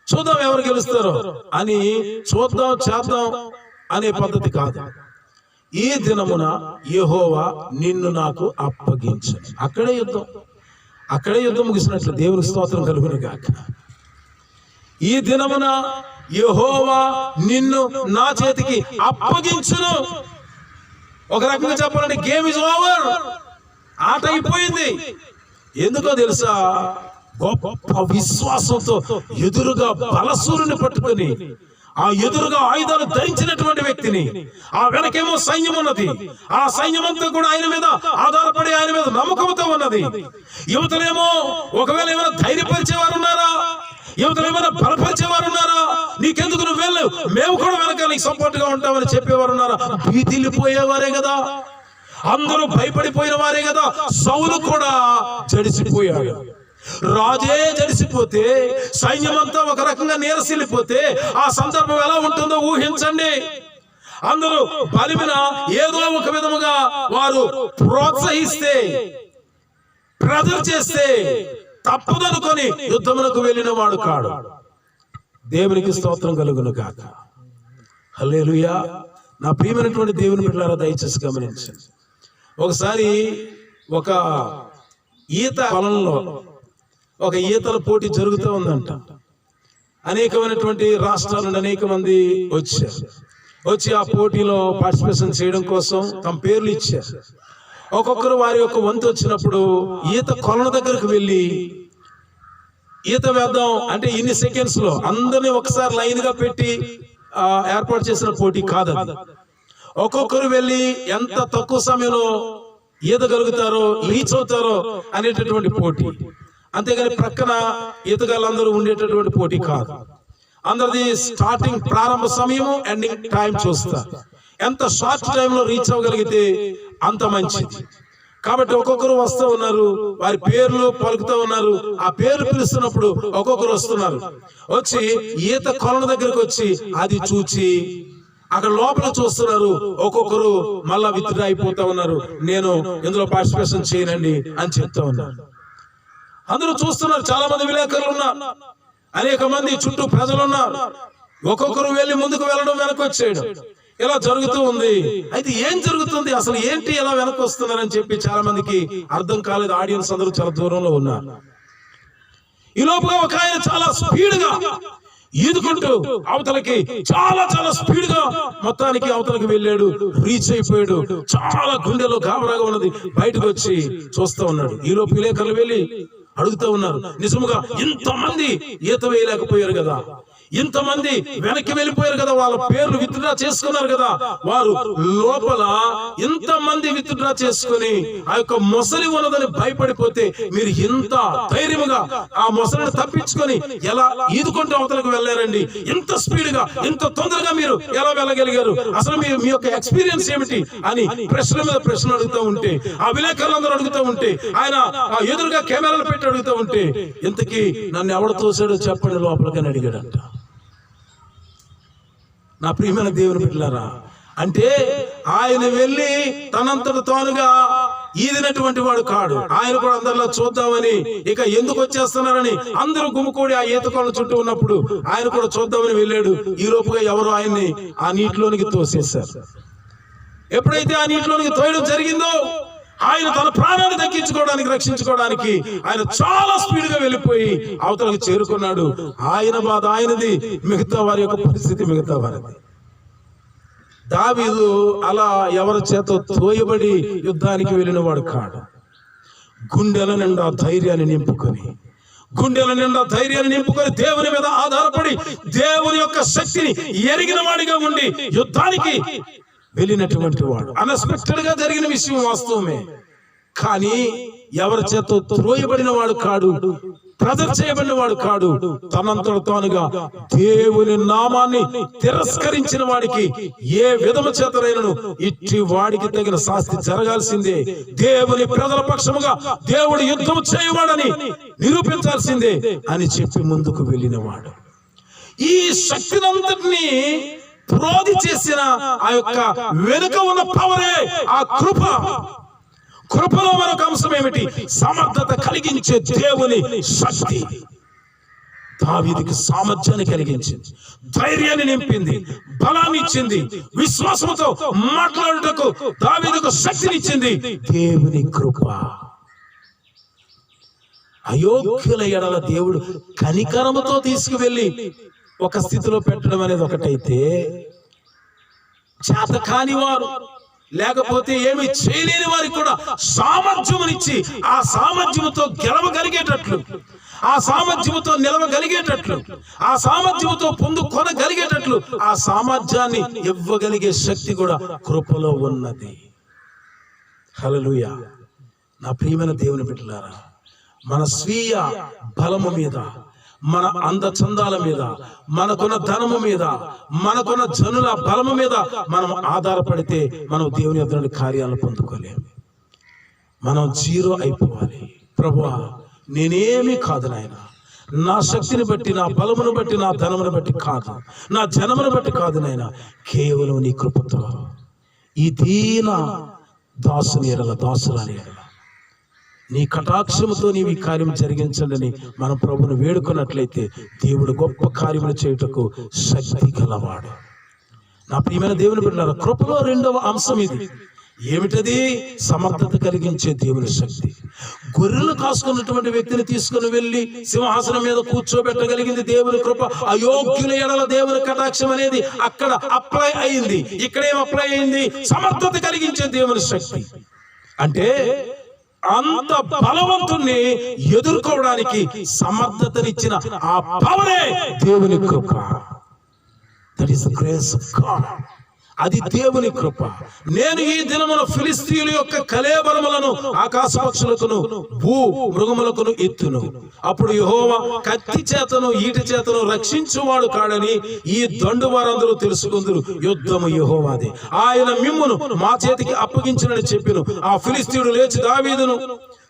చూద్దాం ఎవరు గెలుస్తారో అని చూద్దాం చేద్దాం అనే పద్ధతి కాదు. ఈ దినమున యెహోవా నిన్ను నాకు అప్పగించను. అక్కడే యుద్ధం ముగిసినట్లు. దేవుని స్తోత్రం కలుగును గాక. ఈ దినమున యెహోవా నిన్ను నా చేతికి అప్పగించును. ఒక రకంగా చెప్పాలంటే గేమ్ ఇస్ ఓవర్, ఆట అయిపోయింది. ఎందుకో తెలుసా, గొప్ప విశ్వాసంతో ఎదురుగా బలసూరుని పట్టుకొని, ఆ ఎదురుగా ఆయుధాలు ధరించినటువంటి వ్యక్తిని, ఆ వెనకేమో సైన్యం ఉన్నది, ఆ సైన్యమంతా కూడా ఆయన మీద ఆధారపడి ఆయన మీద నమ్మకంతో ఉన్నది. యువతలేమో ఒకవేళ ఏమైనా ధైర్యపరిచేవారు ఉన్నారా, యువతలు ఏమైనా బలపరిచేవారు ఉన్నారా, నీకెందుకు నువ్వు వెళ్ళు, మేము కూడా వెనక నీకు సపోర్ట్ గా ఉంటామని చెప్పేవారు ఉన్నారా? భీతిల్లిపోయేవారే కదా, అందరూ భయపడిపోయిన వారే కదా. సౌలు కూడా జడిసిపోయాడు. రాజే జడిసిపోతే, సైన్యమంతా ఒక రకంగా నీరసిల్లిపోతే ఆ సందర్భం ఎలా ఉంటుందో ఊహించండి. అందరూ బలిమిన ఏదో ఒక విధముగా వారు ప్రోత్సహిస్తే, ప్రెజర్ చేస్తే తప్పదనుకొని యుద్ధములకు వెళ్ళిన వాడు కాడు. దేవునికి స్తోత్రం కలుగును గాక. హల్లెలూయా. నా ప్రియమైనటువంటి దేవుని బిడ్డలారా, దయచేసి గమనించండి. ఒకసారి ఒక ఈత పొలంలో ఒక ఈతల పోటీ జరుగుతూ ఉందంట. అనేకమైనటువంటి రాష్ట్రాల నుండి అనేక మంది వచ్చి ఆ పోటీలో పార్టిసిపేషన్ చేయడం కోసం తమ పేర్లు ఇచ్చారు. ఒక్కొక్కరు వారి యొక్క వంతు వచ్చినప్పుడు ఈత కొలను దగ్గరకు వెళ్ళి ఈత వేద్దాం అంటే ఇన్ని సెకండ్స్ లో అందరినీ ఒకసారి లైన్ గా పెట్టి ఏర్పాటు చేసిన పోటీ కాదు అది. ఒక్కొక్కరు వెళ్ళి ఎంత తక్కువ సమయంలో ఈదగలుగుతారో రీచ్ అవుతారో అనేటటువంటి పోటీ. అంతేగాని ప్రక్కన ఈతగాళ్ళందరూ ఉండేటటువంటి పోటీ కాదు. అందరిది స్టార్టింగ్ ప్రారంభ సమయము, ఎండింగ్ టైం చూస్తారు. ఎంత షార్ట్ టైంలో రీచ్ అవ్వగలిగితే అంత మంచిది. కాబట్టి ఒక్కొక్కరు వస్తూ ఉన్నారు, వారి పేర్లు పలుకుతూ ఉన్నారు. ఆ పేర్లు పిలుస్తున్నప్పుడు ఒక్కొక్కరు వస్తున్నారు. వచ్చి ఈత కొలను దగ్గరకు వచ్చి అది చూచి అక్కడ లోపల చూస్తున్నారు. ఒక్కొక్కరు మళ్ళా విత్డ్రా అయిపోతా ఉన్నారు. నేను ఇందులో పార్టిసిపేషన్ చేయనండి అని చెప్తా ఉన్నారు. అందరూ చూస్తున్నారు. చాలా మంది విలేకరులు ఉన్నారు, అనేక మంది చుట్టూ ప్రజలు ఉన్నారు. ఒక్కొక్కరు వెళ్ళి ముందుకు వెళ్ళడం, వెనక్కి వచ్చేయడం ఇలా జరుగుతూ ఉంది. అయితే ఏం జరుగుతుంది అసలు, ఏంటి ఎలా వెనక్కి వస్తున్నారని చెప్పి చాలా మందికి అర్థం కాలేదు. ఆడియన్స్ అందరూ చాలా దూరంలో ఉన్నారు. ఈ లోపుగా ఒక ఆయన చాలా స్పీడ్ గా ఈదుకుంటూ అవతలకి చాలా స్పీడ్ గా మొత్తానికి అవతలకి వెళ్ళాడు. రీచ్ అయిపోయాడు. చాలా గుండెలో గాబరాగా ఉన్నది. బయటకు వచ్చి చూస్తూ ఉన్నాడు. ఈ లోపు విలేకరులు వెళ్ళి అడుగుతూ ఉన్నారు, నిజముగా ఇంతమంది ఈత వేయలేకపోయారు కదా, ఇంతమంది వెనక్కి వెళ్ళిపోయారు కదా, వాళ్ళ పేర్లు విత్డ్రా చేసుకున్నారు కదా, వారు లోపల ఇంతమంది విత్డ్రా చేసుకుని ఆ యొక్క మొసలి ఉన్నదని భయపడిపోతే మీరు ఇంత ధైర్యముగా ఆ మొసలిని తప్పించుకొని ఎలా ఈదుకుంటూ అవతలకు వెళ్ళారండి, ఇంత స్పీడ్ గా ఇంత తొందరగా మీరు ఎలా వెళ్ళగలిగారు, అసలు మీ యొక్క ఎక్స్పీరియన్స్ ఏమిటి అని ప్రశ్న మీద ప్రశ్న అడుగుతూ ఉంటే, ఆ విలేకరులందరూ అడుగుతూ ఉంటే, ఆయన ఎదురుగా కెమెరాలు పెట్టి అడుగుతూ ఉంటే, ఇంతకీ నన్ను ఎవడు తోసాడో చెప్పండి లోపలికని అడిగాడంట. నా ప్రియమైన దేవుని బిడ్డలారా, అంటే ఆయన వెళ్ళి తనంతట తానుగా ఈదినటువంటి వాడు కాడు. ఆయన కూడా అందరిలో చూద్దామని, ఇక ఎందుకు వచ్చేస్తున్నారని అందరూ గుమికూడి ఆ ఈత కొలను చుట్టూ ఉన్నప్పుడు ఆయన కూడా చూద్దామని వెళ్ళాడు. ఈ లోపుగా ఎవరు ఆయన్ని ఆ నీటిలోనికి తోసేశారు. ఎప్పుడైతే ఆ నీటిలోనికి తోయడం జరిగిందో, ఆయన తన ప్రాణాన్ని దక్కించుకోవడానికి, రక్షించుకోవడానికి ఆయన చాలా స్పీడ్ గా వెళ్ళిపోయి అవతలకు చేరుకున్నాడు. ఆయన బాధ ఆయనది, మిగతా వారి యొక్క పరిస్థితి మిగతా వారిది. దావీదు అలా ఎవరి చేత తోయబడి యుద్ధానికి వెళ్ళిన వాడు కాడు. గుండెల నిండా ధైర్యాన్ని నింపుకొని దేవుని మీద ఆధారపడి దేవుని యొక్క శక్తిని ఎరిగిన వాడిగా ఉండి యుద్ధానికి వెళ్ళినటువంటి వాడు. అన్ఎక్స్పెక్టెడ్ గా జరిగిన విషయం వాస్తవమే, కానీ ఎవరి చేత త్రోయబడిన వాడు కాడు, ప్రెజర్ చేయబడిన వాడు కాడు. తనంతట తానుగా దేవుని నామాన్ని తిరస్కరించిన వాడికి ఏ విధము చేతనైనను ఇట్టి వాడికి తగిన శాస్తి జరగాల్సిందే. దేవుని ప్రజల పక్షముగా దేవుడు యుద్ధం చేయవాడని నిరూపించాల్సిందే అని చెప్పి ముందుకు వెళ్ళినవాడు. ఈ శక్తినంతటినీ ప్రోధి చేసిన ఆ యొక్క వెనుక ఉన్న పవరే ఆ కృపలో మరొక అంశం ఏమిటి, సమర్థత కలిగించే దేవుని శక్తి. దావీదుకి సామర్థ్యాన్ని కలిగించింది, ధైర్యాన్ని నింపింది, బలాన్ని ఇచ్చింది, విశ్వాసంతో మాట్లాడుటకు దావీదుకు శక్తినిచ్చింది దేవుని కృప. అయోగ్యుల ఎడల దేవుడు కనికరముతో తీసుకువెళ్ళి ఒక స్థితిలో పెట్టడం అనేది ఒకటైతే, చేత కాని వారు లేకపోతే ఏమి చేయలేని వారికి కూడా సామర్థ్యమునిచ్చి ఆ సామర్థ్యముతో గెలవగలిగేటట్లు, ఆ సామర్థ్యముతో నిలవగలిగేటట్లు, ఆ సామర్థ్యముతో పొందుకొనగలిగేటట్లు ఆ సామర్థ్యాన్ని ఇవ్వగలిగే శక్తి కూడా కృపలో ఉన్నది. హల్లెలూయా. నా ప్రియమైన దేవుని బిడ్డలారా, మన స్వీయ బలము మీద, మన అందచందాల మీద, మనకున్న ధనము మీద, మనకున్న జనుల బలము మీద మనం ఆధారపడితే మనం దేవుని ఎదురు కార్యాలను పొందుకోలేము. మనం జీరో అయిపోవాలి. ప్రభువా, నేనేమీ కాదు నాయన, నా శక్తిని బట్టి, నా బలమును బట్టి, నా ధనమును బట్టి కాదు, నా జనమును బట్టి కాదు నాయన, కేవలం నీ కృపతో ఈ దీన దాసుని ఎడల, దాసురాని ఎడల నీ కటాక్షముతో నీవు ఈ కార్యం జరిగించండి మనం ప్రభువును వేడుకున్నట్లయితే దేవుడు గొప్ప కార్యములు చేయుటకు శక్తి గలవాడు. నా ప్రియమైన దేవుని బిడ్డలారా, కృపలో రెండవ అంశం ఇది. ఏమిటది? సమర్థత కలిగించే దేవుని శక్తి. గొర్రెలు కాసుకున్నటువంటి వ్యక్తిని తీసుకుని వెళ్ళి సింహాసనం మీద కూర్చోబెట్టగలిగింది దేవుని కృప. అయోగ్యుల ఎడల దేవుని కటాక్షం అనేది అక్కడ అప్లై అయింది. ఇక్కడేం అప్లై అయింది? సమర్థత కలిగించే దేవుని శక్తి. అంటే అంత బలవంతుణ్ణి ఎదుర్కోవడానికి సమర్థతనిచ్చిన ఆ పవరే దేవుని కృప. That is the grace of God. అది దేవుని కృప. నేను ఈ దినమున ఫిలిస్తీయుల యొక్క కళేబరములను ఆకాశ పక్షులకును భూ మృగములకును ఎత్తును. అప్పుడు యెహోవా కత్తి చేతను ఈటి చేతను రక్షించువాడు కాడని ఈ దండు వారందరూ తెలుసుకుందరు. యుద్ధము యెహోవాదే, ఆయన మిమ్మును మా చేతికి అప్పగించినని చెప్పెను. ఆ ఫిలిస్తీయుడు లేచి దావీదును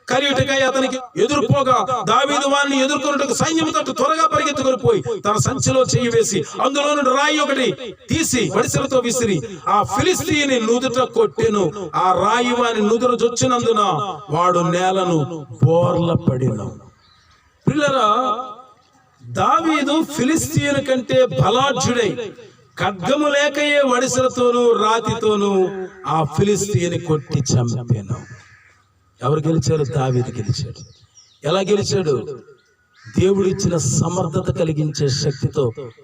కరియుటకై అతనికి ఎదురుపోగా దావీదు వారిని ఎదుర్కొనుటకు సైన్యము తట్టు త్వరగా పరిగెత్తుకొని పోయి తన సంచిలో చెయ్యి వేసి అందులో నుండి రాయి ఒకటి తీసి వడిసెలతో విసిరి ఆ ఫిలిస్తీయుని నుదుట కొట్టెను. ఆ రాయి వాని నుదురు జొచ్చినందున వాడు నేలను బోర్ల పడెను. పిల్లరా, దావీదు ఫిలిస్తీయుని కంటే బలాఢ్యుడై ఖడ్గము లేకయే వడిసెలతోనూ రాతితోనూ ఆ ఫిలిస్తీయుని కొట్టి చంపెను. ఎవరు గెలిచారు? దావీదు గెలిచాడు. ఎలా గెలిచాడు? దేవుడు ఇచ్చిన సమర్థత కలిగించే శక్తితో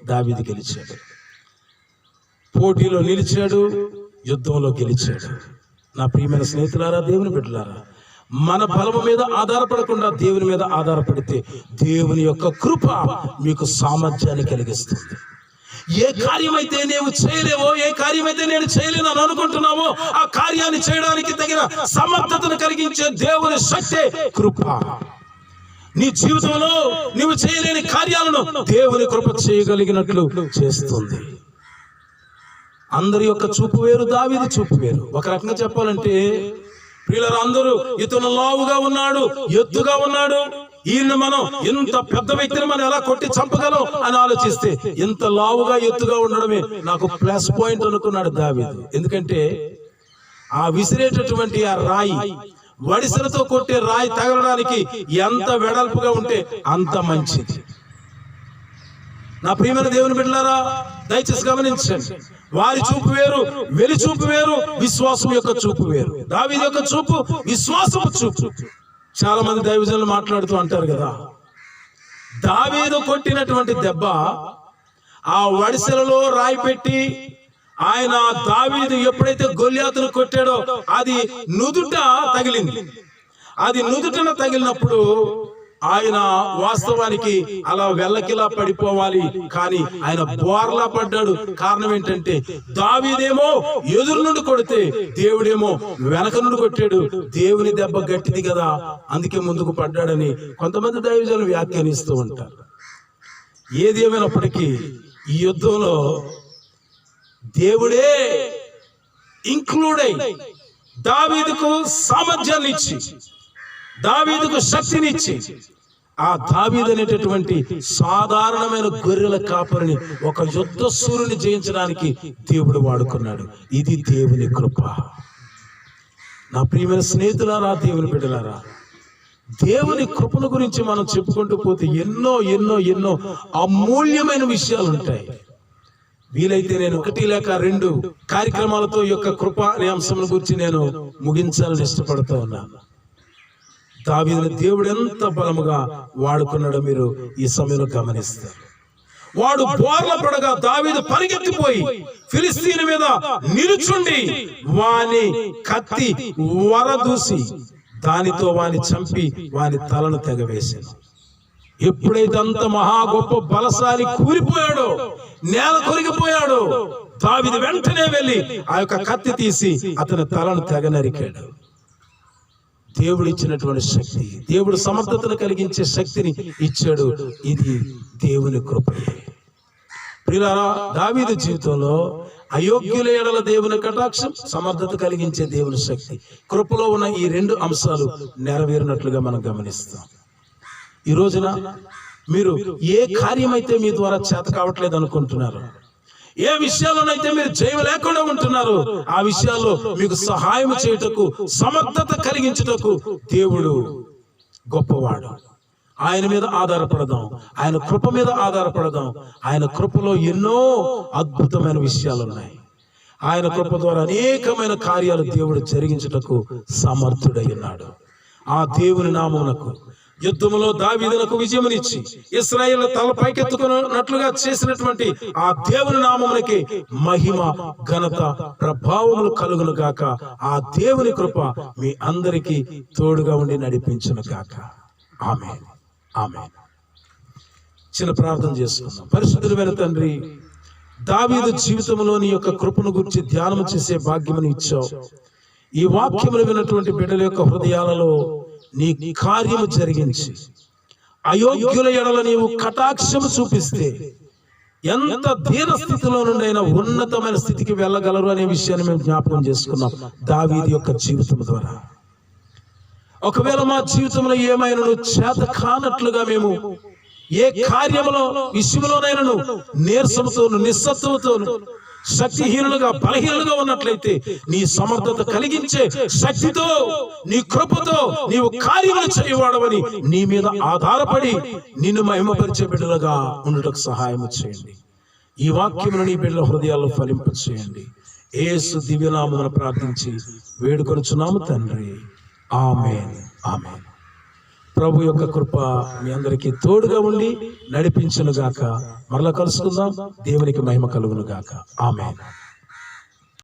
దావీదు గెలిచాడు. పోటీలో నిలిచాడు, యుద్ధంలో గెలిచాడు. నా ప్రియమైన స్నేహితులారా, దేవుని బిడ్డలారా, మన బలము మీద ఆధారపడకుండా దేవుని మీద ఆధారపడితే దేవుని యొక్క కృప మీకు సామర్థ్యాన్ని కలిగిస్తుంది. ఏ కార్యమైతే నీవు చేయలేవో, ఏ కార్యమైతే నేను చేయలేను అని అనుకుంటున్నావో ఆ కార్యాన్ని చేయడానికి తగిన సమర్థతను కలిగించే దేవుని శక్తే కృప. నీ జీవితంలో నీవు చేయలేని కార్యాలను దేవుని కృప చేయగలిగినట్లు చేస్తుంది. అందరి యొక్క చూపు వేరు, దావీదు చూపు వేరు. ఒక రకంగా చెప్పాలంటే ప్రియులారా, అందరూ ఇతను లావుగా ఉన్నాడు, ఎత్తుగా ఉన్నాడు, ఈయన మనం ఇంత పెద్ద వ్యక్తిని మనం ఎలా కొట్టి చంపగలం అని ఆలోచిస్తే ఇంత లావుగా ఎత్తుగా ఉండడమే నాకు ప్లస్ పాయింట్ అనుకున్నాడు దావీదు. ఎందుకంటే ఆ విసిరేటటువంటి ఆ రాయి, వడిసెలతో కొట్టే రాయి తగలడానికి ఎంత వెడల్పుగా ఉంటే అంత మంచిది. నా ప్రియమైన దేవుని బిడ్డలారా, దయచేసి గమనించండి. వారి చూపు వేరు, వెలి చూపు వేరు, విశ్వాసం యొక్క చూపు వేరు. దావీదు యొక్క చూపు విశ్వాసపు చూపు. చాలా మంది దైవజనులు మాట్లాడుతూ అంటారు కదా, దావీదు కొట్టినటువంటి దెబ్బ ఆ వడిసెలలో రాయి పెట్టి ఆయన దావీదు ఎప్పుడైతే గొల్యాతును కొట్టాడో అది నుదుట తగిలింది. అది నుదుటన తగిలినప్పుడు ఆయన వాస్తవానికి అలా వెల్లకిలా పడిపోవాలి, కానీ ఆయన బోర్లా పడ్డాడు. కారణం ఏంటంటే దావీదేమో ఎదురు నుండి కొడితే దేవుడేమో వెనక నుండి కొట్టాడు. దేవుని దెబ్బ గట్టిది కదా, అందుకే ముందుకు పడ్డాడని కొంతమంది దైవజనులు వ్యాఖ్యానిస్తూ ఉంటారు. ఏది ఏమైనప్పటికీ ఈ యుద్ధంలో దేవుడే ఇంక్లూడ్ అయి దావీదుకు సామర్థ్యాన్ని ఇచ్చి, దావీదుకు శక్తినిచ్చి, ఆ దావీదు అనేటటువంటి సాధారణమైన గొర్రెల కాపరిని ఒక యుద్ధ సూర్యుని జయించడానికి దేవుడు వాడుకున్నాడు. ఇది దేవుని కృప. నా ప్రియమైన స్నేహితులారా, దేవుని బిడ్డలారా, దేవుని కృపను గురించి మనం చెప్పుకుంటూ పోతే ఎన్నో ఎన్నో ఎన్నో అమూల్యమైన విషయాలు ఉంటాయి. వీలైతే నేను 1 లేక 2 కార్యక్రమాలతో ఈ యొక్క కృప అనే అంశం గురించి నేను ముగించాలని ఇష్టపడుతూ ఉన్నాను. దావీదుని దేవుడు ఎంత బలముగా వాడుకున్నాడో మీరు ఈ సమయంలో గమనిస్తారు. వాడు బోర్ల పడగా దావీదు పరిగెత్తిపోయి ఫిలిస్తీయుని మీద నిలుచుండి వాని కత్తి వరదూసి దానితో వాని చంపి వాని తలను తెగవేశాను. ఎప్పుడైతే అంత మహా గొప్ప బలశాలి కూలిపోయాడో, నేల కొరిగిపోయాడో, దావీదు వెంటనే వెళ్ళి ఆ యొక్క కత్తి తీసి అతని తలను తెగ నరికాడు. దేవుడు ఇచ్చినటువంటి శక్తి, దేవుడు సమర్థతను కలిగించే శక్తిని ఇచ్చాడు. ఇది దేవుని కృపయే. ప్రియులారా, దావీదు జీవితంలో అయోగ్యుల ఎడల దేవుని కటాక్షం, సమర్థత కలిగించే దేవుని శక్తి, కృపలో ఉన్న ఈ 2 అంశాలు నెరవేరినట్లుగా మనం గమనిస్తాం. ఈ రోజున మీరు ఏ కార్యమైతే మీ ద్వారా చేత కావట్లేదు అనుకుంటున్నారు, ఏ విషయాల్లోనైతే మీరు జయం లేకుండా ఉంటున్నారు, ఆ విషయాల్లో మీకు సహాయం చేయుటకు, సమర్థత కలిగించుటకు దేవుడు గొప్పవాడు. ఆయన మీద ఆధారపడదాం, ఆయన కృప మీద ఆధారపడదాం. ఆయన కృపలో ఎన్నో అద్భుతమైన విషయాలు ఉన్నాయి. ఆయన కృప ద్వారా అనేకమైన కార్యాలు దేవుడు జరిగించుటకు సమర్థుడై ఉన్నాడు. ఆ దేవుని నామమునకు యుద్ధములో దావీదునకు విజయమునిచ్చి ఇశ్రాయేల్ తల పైకెత్తుకున్నట్లుగా చేసినటువంటి ఆ దేవుని నామమునకి మహిమ, ఘనత, ప్రభావములు కలుగును గాక. ఆ దేవుని కృప మీ అందరికీ తోడుగా ఉండి నడిపించును గాక. ఆమేన్, ఆమేన్. చిన్న ప్రార్థన చేసుకుందాం. పరిశుద్ధుడైన తండ్రి, దావీదు జీవితంలోని యొక్క కృపను గురించి ధ్యానం చేసే భాగ్యమును ఇచ్చావు. ఈ వాక్యములు విన్నటువంటి బిడ్డల యొక్క హృదయాలలో నీ కార్యము జరిగించి అయోగ్యుల ఎడల నీవు కటాక్షము చూపిస్తే ఎంత దీన స్థితిలో నుండి అయినా ఉన్నతమైన స్థితికి వెళ్ళగలరు అనే విషయాన్ని మేము జ్ఞాపకం చేసుకున్నాం దావీదు యొక్క జీవితం ద్వారా. ఒకవేళ మా జీవితంలో ఏమైనా చేత కానట్లుగా మేము ఏ కార్యములో విషయంలోనైనా నీరసంతోను, నిస్సత్తుతోను, శక్తిహీనులుగా, బలహీనులుగా ఉన్నట్లయితే నీ సమర్థత కలిగించే శక్తితో, నీ కృపతో నీవు కార్యములు చేయవాడవని నీ మీద ఆధారపడి నిన్ను మహిమపరిచే బిడ్డలుగా ఉండుటకు సహాయం చేయండి. ఈ వాక్యమును నీ బిడ్డల హృదయాల్లో ఫలింప చేయండి. యేసు దివ్యనామమున ప్రార్థించి వేడుకొనుచున్నాము తండ్రి. ఆమేన్, ఆమేన్. ప్రభు యొక్క కృప మీ అందరికీ తోడుగా ఉండి నడిపించును గాక. మరలా కలుసుకుందాం. దేవునికి మహిమ కలుగును గాక. ఆమేన్.